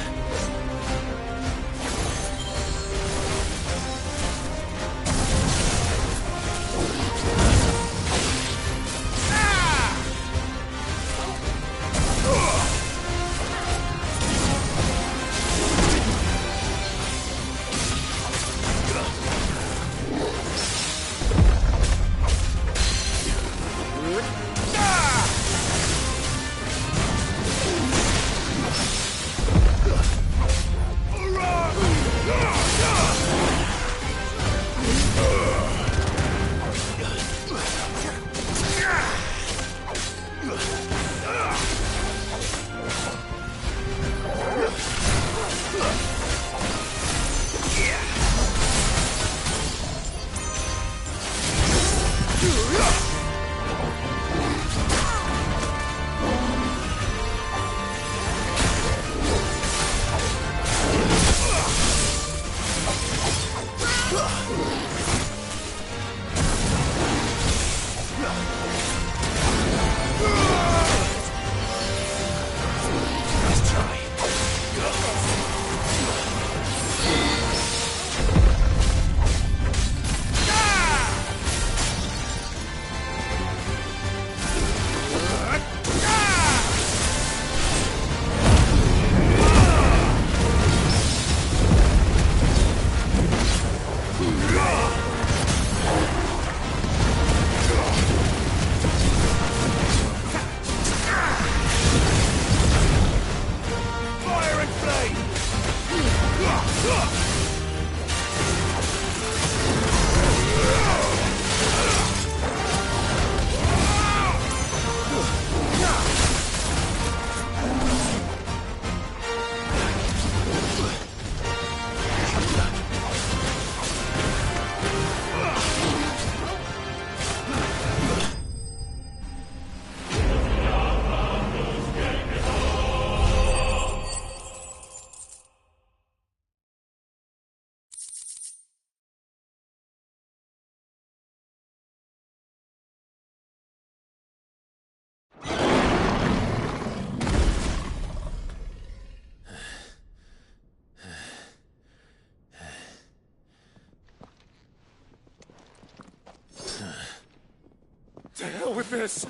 this!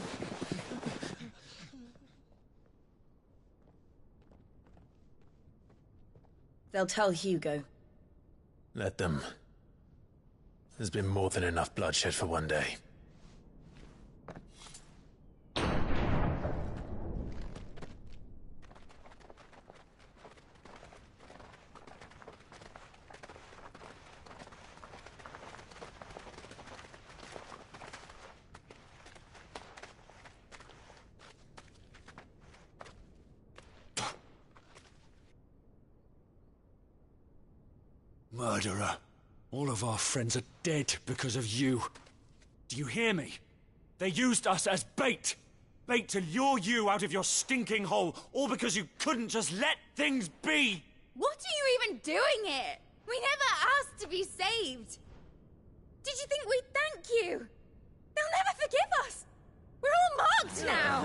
They'll tell Hugo. Let them. There's been more than enough bloodshed for one day. Murderer. All of our friends are dead because of you. Do you hear me? They used us as bait. Bait to lure you out of your stinking hole, all because you couldn't just let things be. What are you even doing here? We never asked to be saved. Did you think we'd thank you? They'll never forgive us. We're all marked now.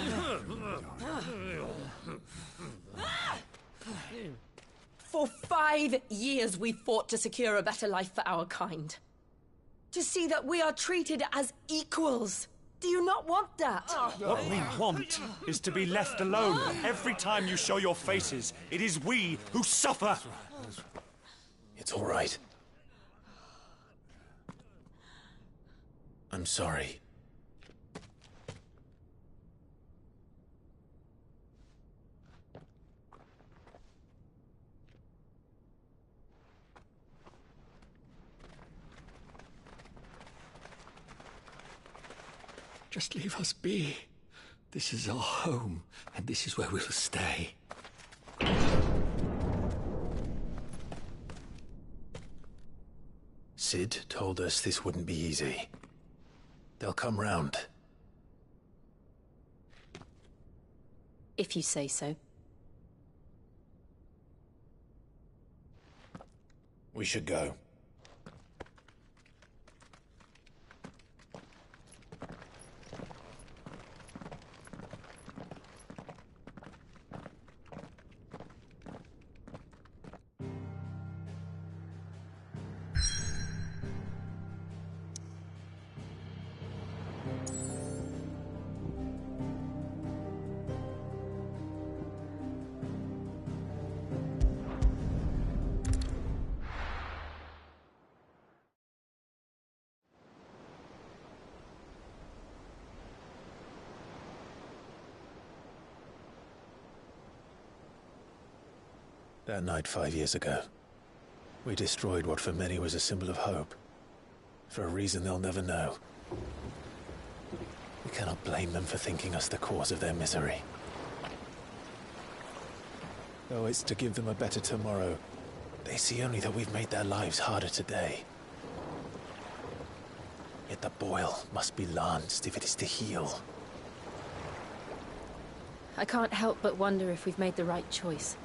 For 5 years we fought to secure a better life for our kind. To see that we are treated as equals. Do you not want that? What we want is to be left alone. Every time you show your faces, it is we who suffer. It's all right. I'm sorry. Just leave us be. This is our home, and this is where we'll stay. Sid told us this wouldn't be easy. They'll come round. If you say so. We should go. That night 5 years ago, we destroyed what for many was a symbol of hope. For a reason they'll never know. We cannot blame them for thinking us the cause of their misery. Though it's to give them a better tomorrow, they see only that we've made their lives harder today. Yet the boil must be lanced if it is to heal. I can't help but wonder if we've made the right choice.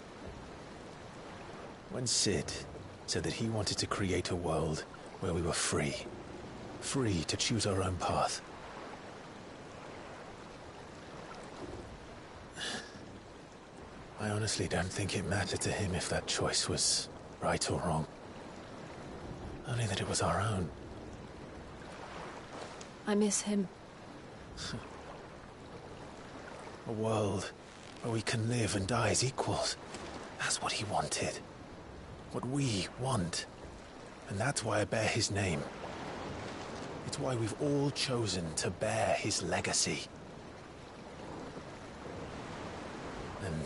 When Sid said that he wanted to create a world where we were free. Free to choose our own path. I honestly don't think it mattered to him if that choice was right or wrong. Only that it was our own. I miss him. A world where we can live and die as equals. That's what he wanted. What we want. And that's why I bear his name. It's why we've all chosen to bear his legacy. And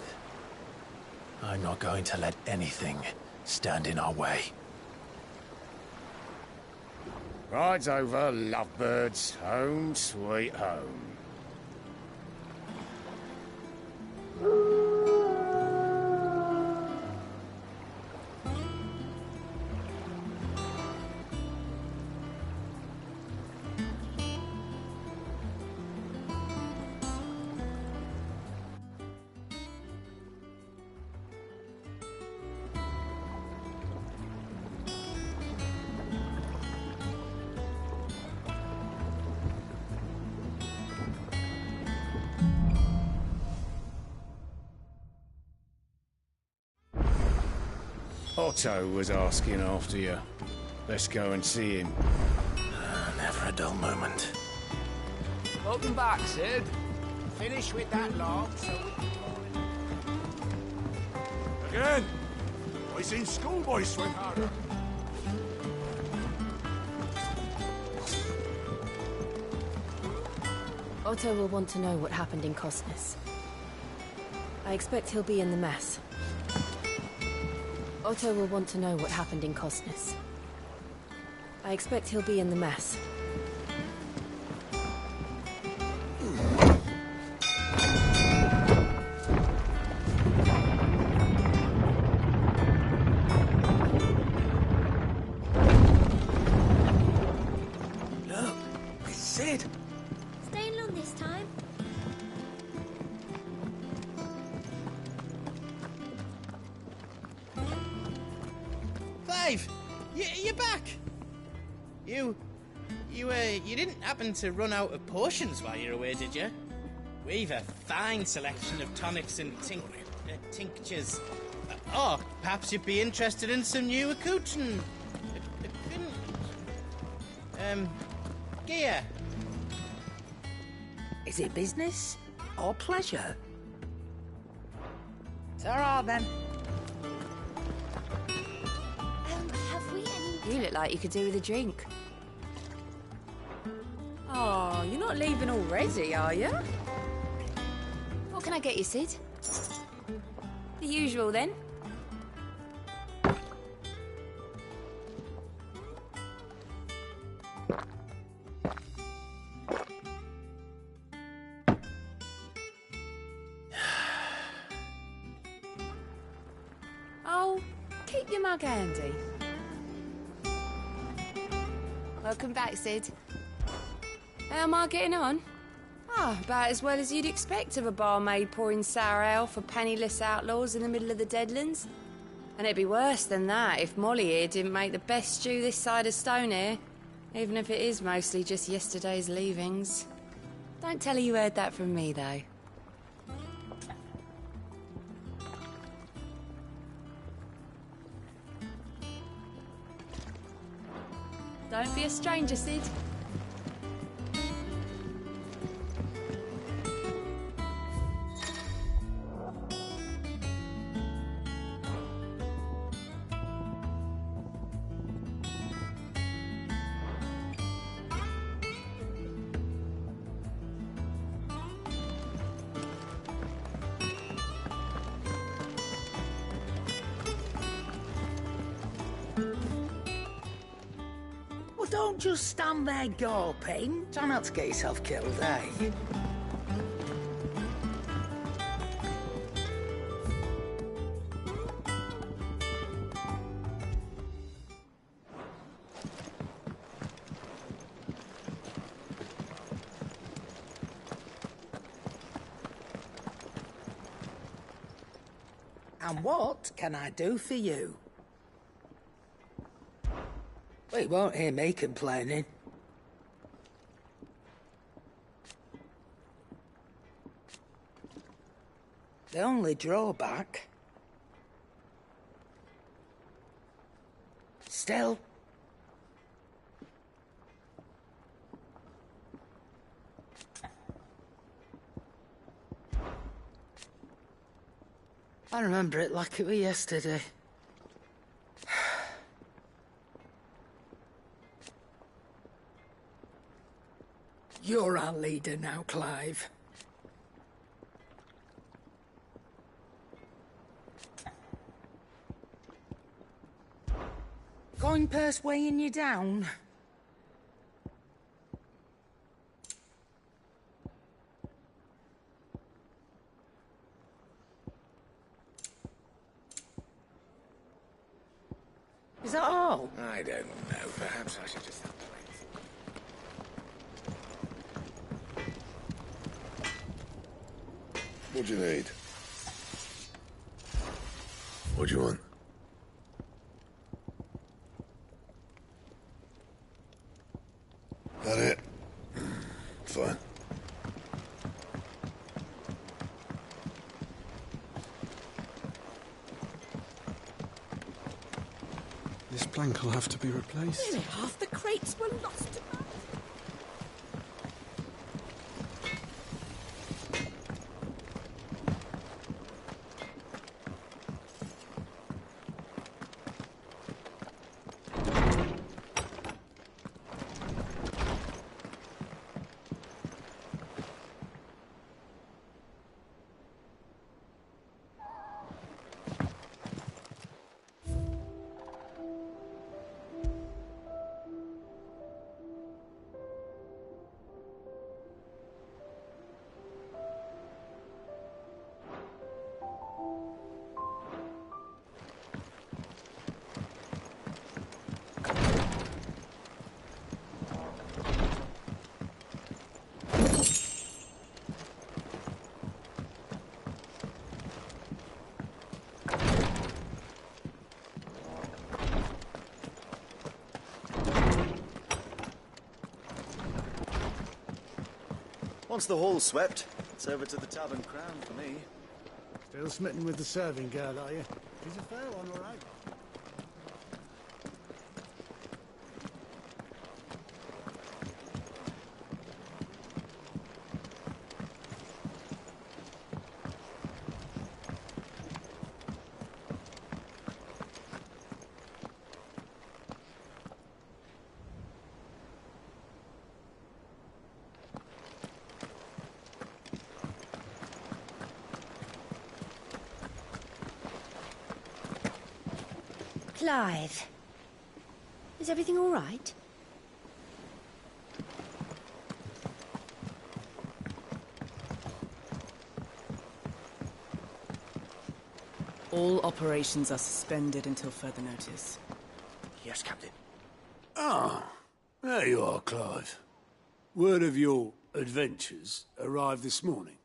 I'm not going to let anything stand in our way. Rides over, lovebirds. Home, sweet home. Otto was asking after you. Let's go and see him. Never a dull moment. Welcome back, Sid. Finish with that log so we can... Again! I seen schoolboys swim harder. Otto will want to know what happened in Costness. I expect he'll be in the mess. Otto will want to know what happened in Costness. I expect he'll be in the mess. Look, it's Sid. Staying long this time? Clive, you're back. You didn't happen to run out of potions while you're away, did you? We've a fine selection of tonics and tinctures. Oh, perhaps you'd be interested in some new accoutrement. Gear. Is it business or pleasure? Ta-ra, then. Have we any... You look like you could do with a drink. Oh, you're not leaving already, are you? What can I get you, Sid? The usual, then. Oh, keep your mug handy. Welcome back, Sid. How am I getting on? Ah, about as well as you'd expect of a barmaid pouring sour ale for penniless outlaws in the middle of the Deadlands. And it'd be worse than that if Molly here didn't make the best stew this side of Stone, even if it is mostly just yesterday's leavings. Don't tell her you heard that from me, though. Don't be a stranger, Sid. Well, don't just stand there gawping. Try not to get yourself killed, eh? And what can I do for you? Well, you won't hear me complaining. The only drawback... Still... I remember it like it was yesterday. You're our leader now, Clive. Coin purse weighing you down? Is that all? I don't know. Perhaps I should just have to wait. What do you need? What do you want? That it? Fine. This plank will have to be replaced. Nearly half the crates were lost. Once the hall's swept, it's over to the Tavern Crown for me. Still smitten with the serving girl, are you? She's a fair one, all right. Clive. Is everything all right? All operations are suspended until further notice. Yes, Captain. Ah, there you are, Clive. Word of your adventures arrived this morning.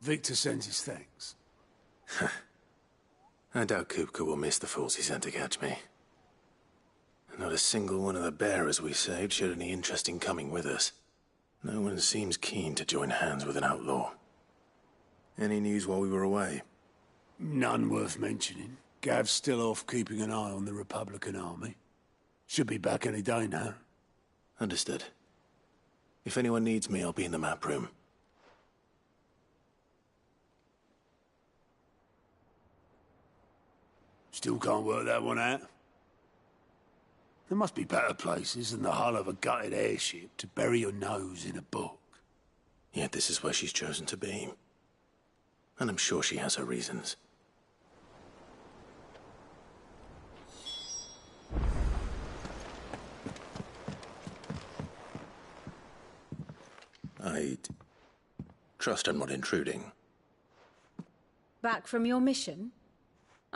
Victor sends his thanks. I doubt Kupka will miss the fools he sent to catch me. Not a single one of the bearers we saved showed any interest in coming with us. No one seems keen to join hands with an outlaw. Any news while we were away? None worth mentioning. Gav's still off keeping an eye on the Republican army. Should be back any day now. Understood. If anyone needs me, I'll be in the map room. Still can't work that one out. There must be better places than the hull of a gutted airship to bury your nose in a book. Yet this is where she's chosen to be. And I'm sure she has her reasons. I trust I'm not intruding. Back from your mission?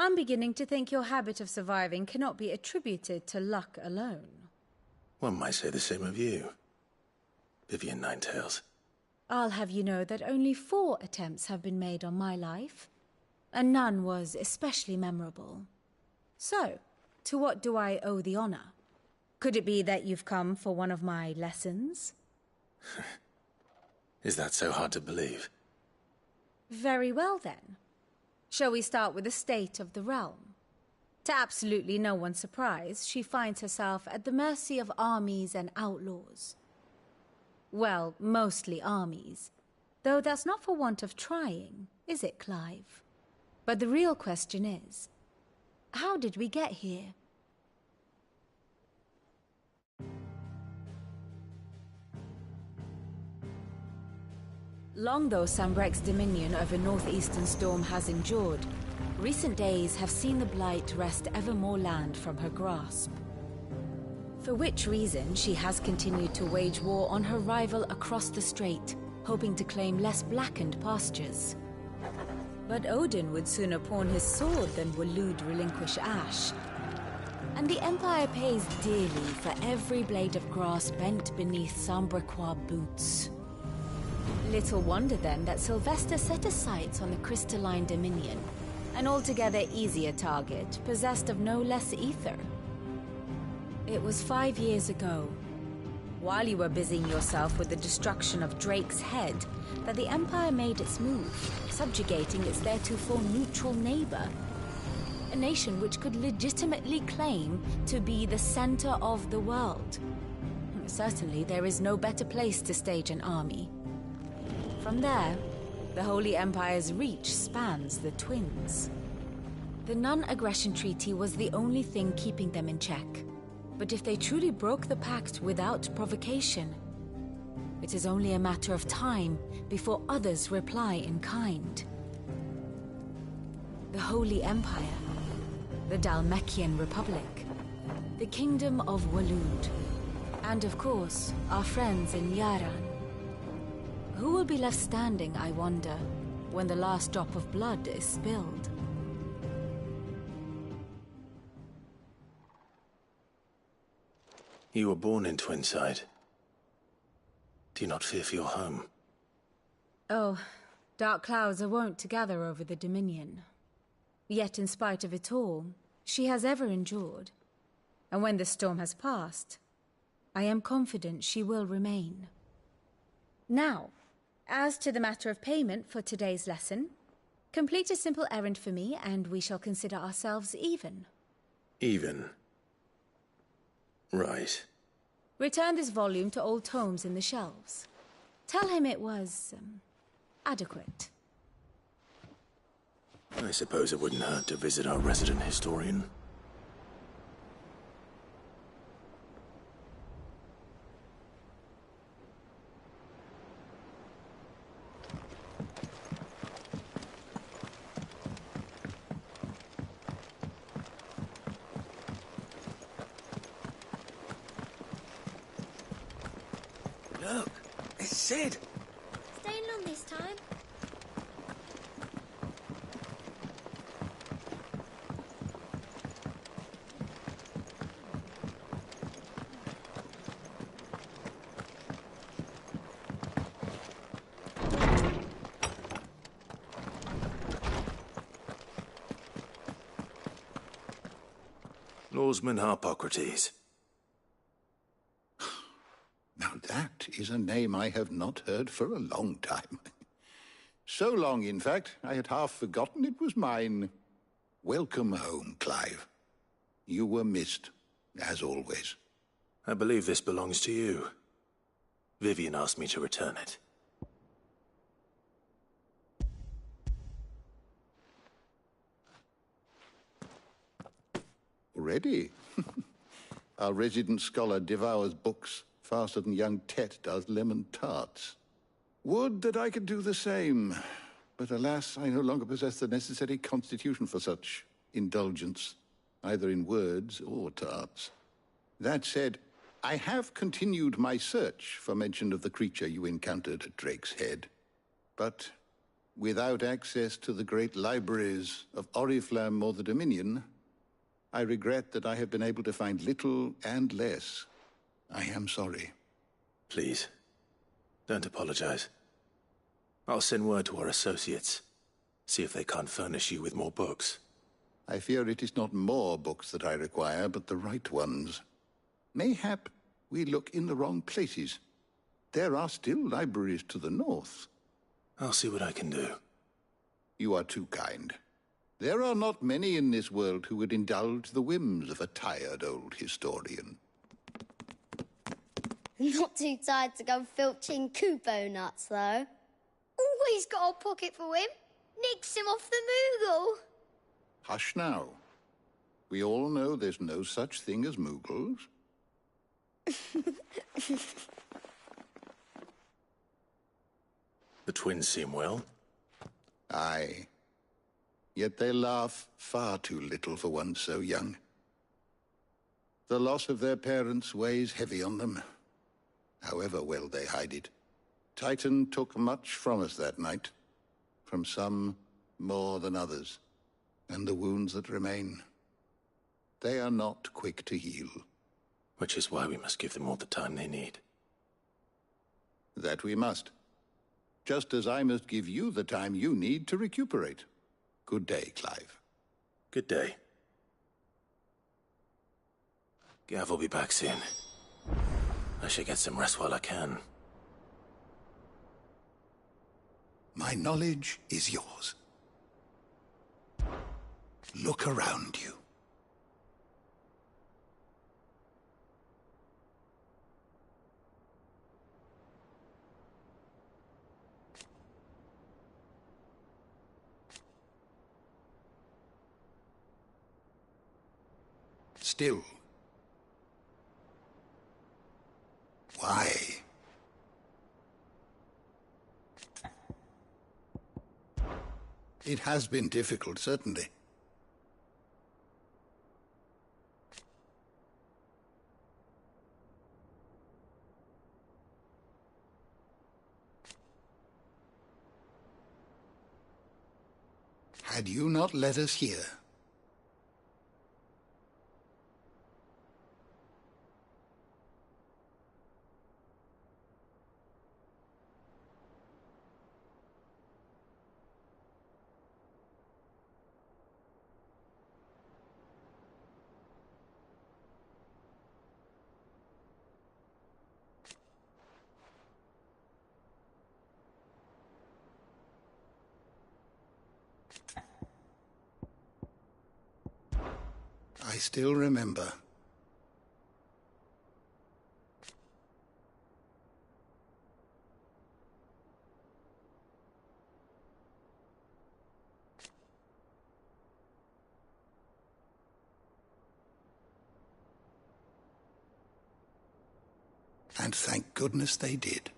I'm beginning to think your habit of surviving cannot be attributed to luck alone. One might say the same of you, Vivian Ninetails. I'll have you know that only 4 attempts have been made on my life, and none was especially memorable. So, to what do I owe the honor? Could it be that you've come for one of my lessons? Is that so hard to believe? Very well, then. Shall we start with the state of the realm? To absolutely no one's surprise, she finds herself at the mercy of armies and outlaws. Well, mostly armies. Though that's not for want of trying, is it, Clive? But the real question is, how did we get here? Long though Sambrek's dominion over northeastern Storm has endured, recent days have seen the Blight wrest ever more land from her grasp. For which reason she has continued to wage war on her rival across the strait, hoping to claim less blackened pastures. But Odin would sooner pawn his sword than Waloed relinquish Ash. And the Empire pays dearly for every blade of grass bent beneath Sambrequois boots. Little wonder then that Sylvester set his sights on the crystalline dominion, an altogether easier target, possessed of no less ether. It was 5 years ago, while you were busying yourself with the destruction of Drake's head, that the Empire made its move, subjugating its theretofore neutral neighbor. A nation which could legitimately claim to be the center of the world. Certainly there is no better place to stage an army. From there, the Holy Empire's reach spans the Twins. The non-aggression treaty was the only thing keeping them in check. But if they truly broke the pact without provocation, it is only a matter of time before others reply in kind. The Holy Empire, the Dhalmekian Republic, the Kingdom of Waloed, and of course, our friends in Yaran. Who will be left standing, I wonder, when the last drop of blood is spilled? You were born in Twinside. Do you not fear for your home? Oh, dark clouds are wont to gather over the Dominion. Yet in spite of it all, she has ever endured. And when the storm has passed, I am confident she will remain. Now, As to the matter of payment for today's lesson, complete a simple errand for me and we shall consider ourselves even. Even. Right. Return this volume to old tomes in the shelves. Tell him it was, adequate. I suppose it wouldn't hurt to visit our resident historian. Look, it's Sid. Staying long this time? Lawsman Harpocrates. Now that is a name I have not heard for a long time. So long, in fact, I had half forgotten it was mine. Welcome home, Clive. You were missed, as always. I believe this belongs to you. Vivian asked me to return it. Already? Our resident scholar devours books faster than young Tet does lemon tarts. Would that I could do the same. But alas, I no longer possess the necessary constitution for such indulgence, either in words or tarts. That said, I have continued my search for mention of the creature you encountered at Drake's Head. But without access to the great libraries of Oriflamme or the Dominion, I regret that I have been able to find little and less. I am sorry. Please, don't apologize. I'll send word to our associates. See if they can't furnish you with more books. I fear it is not more books that I require, but the right ones. Mayhap we look in the wrong places. There are still libraries to the north. I'll see what I can do. You are too kind. There are not many in this world who would indulge the whims of a tired old historian. Not too tired to go filching Kupo nuts, though. Always got a pocket for him. Nicks him off the Moogle. Hush now. We all know there's no such thing as Moogles. The twins seem well. Aye. Yet they laugh far too little for one so young. The loss of their parents weighs heavy on them, however well they hide it. Titan took much from us that night, from some more than others, and the wounds that remain, they are not quick to heal. Which is why we must give them all the time they need. That we must. Just as I must give you the time you need to recuperate. Good day, Clive. Good day. Gav will be back soon. I should get some rest while I can. My knowledge is yours. Look around you. Still. Why? It has been difficult, certainly. Had you not led us here, I still remember. And thank goodness they did.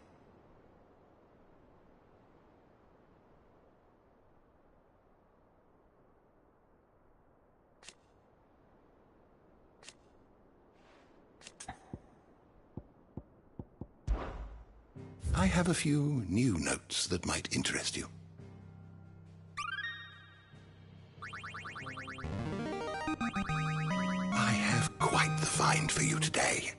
I have a few new notes that might interest you. I have quite the find for you today.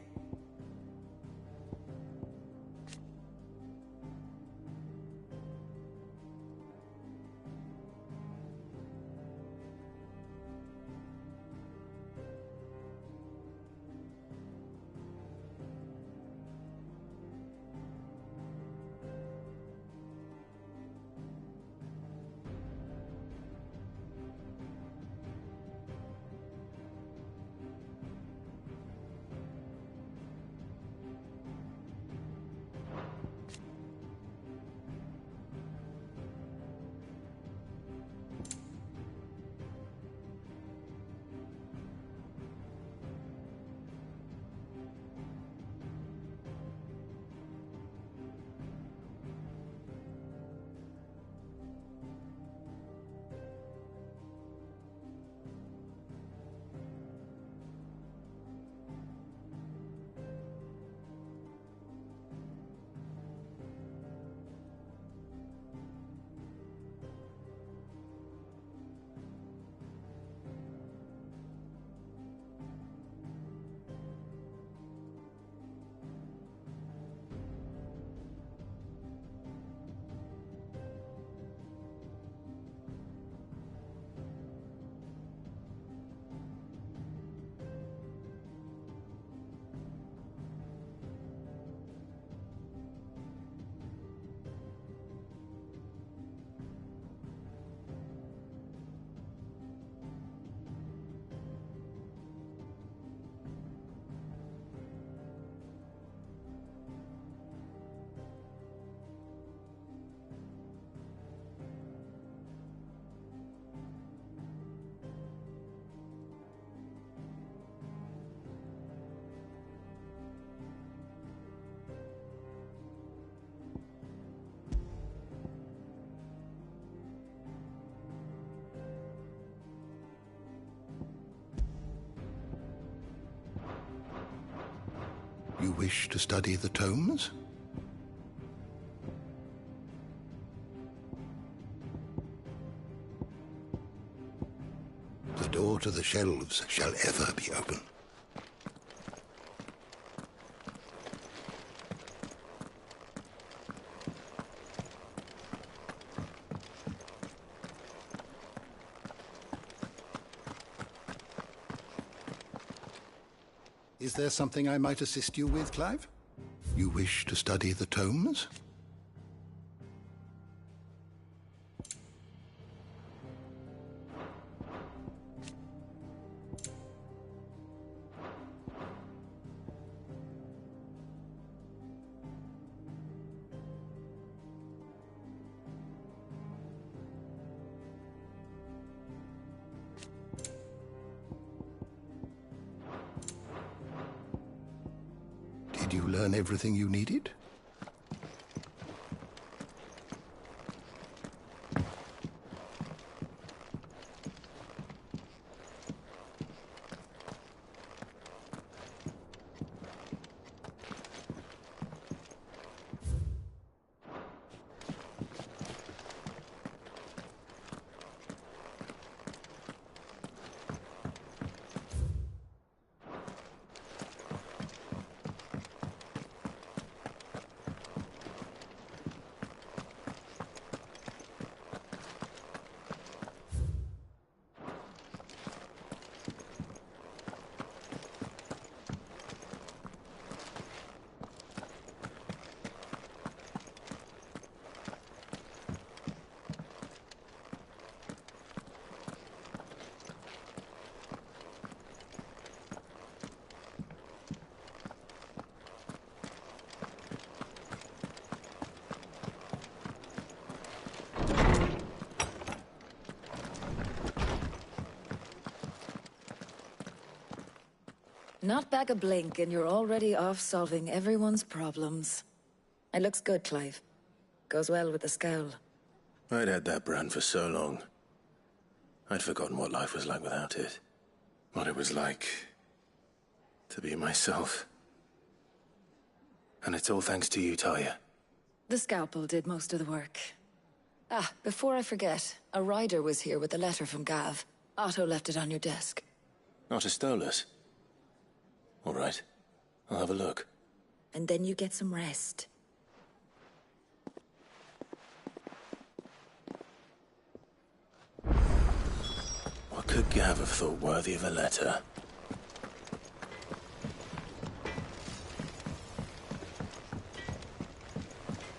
You wish to study the tomes? The door to the shelves shall ever be open. Is there something I might assist you with, Clive? You wish to study the tomes? Did you learn everything you needed? Not back a blink and you're already off solving everyone's problems. It looks good, Clive. Goes well with the scowl. I'd had that brand for so long. I'd forgotten what life was like without it. What it was like to be myself. And it's all thanks to you, Talia. The scalpel did most of the work. Ah, before I forget, a rider was here with a letter from Gav. Otto left it on your desk. Not a stolus. All right. I'll have a look. And then you get some rest. What could Gav have thought worthy of a letter?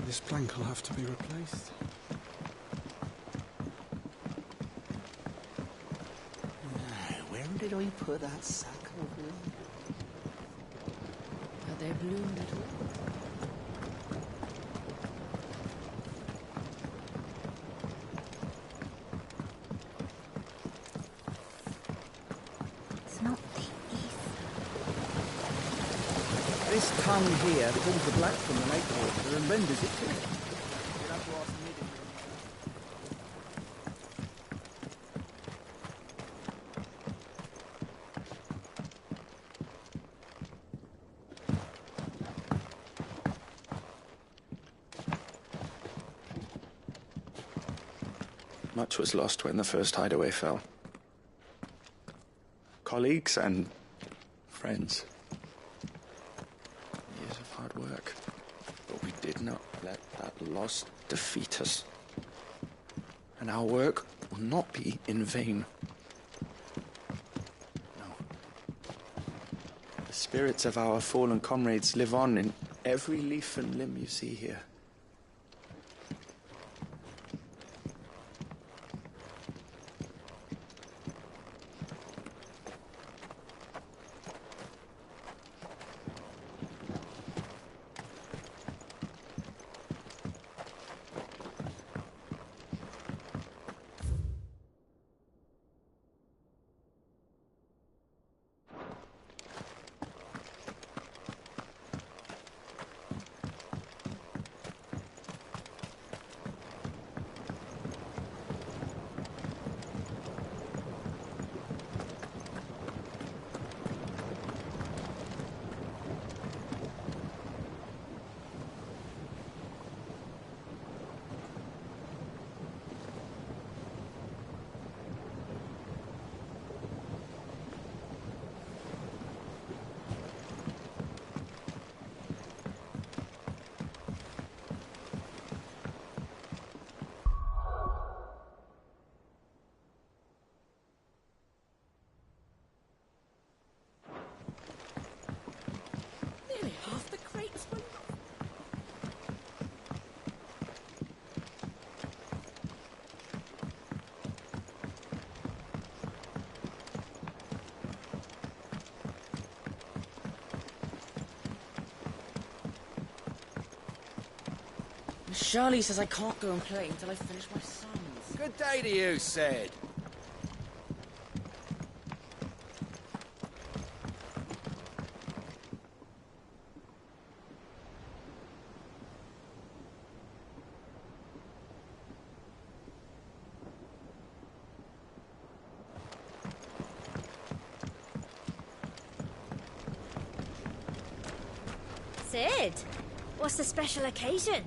This plank will have to be replaced. Where did I put that sack of blue? Are they bloomed at all? It's not the ether. This tongue here pulls the black from the lake water and renders it clear. You'll have to ask me to... Much was lost when the first hideaway fell. Colleagues and friends. Years of hard work. But we did not let that loss defeat us. And our work will not be in vain. No. The spirits of our fallen comrades live on in every leaf and limb you see here. Nearly half the crates were Charlie says I can't go and play until I finish my sums. Good day to you, Sid. Sid, what's the special occasion?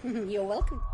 You're welcome.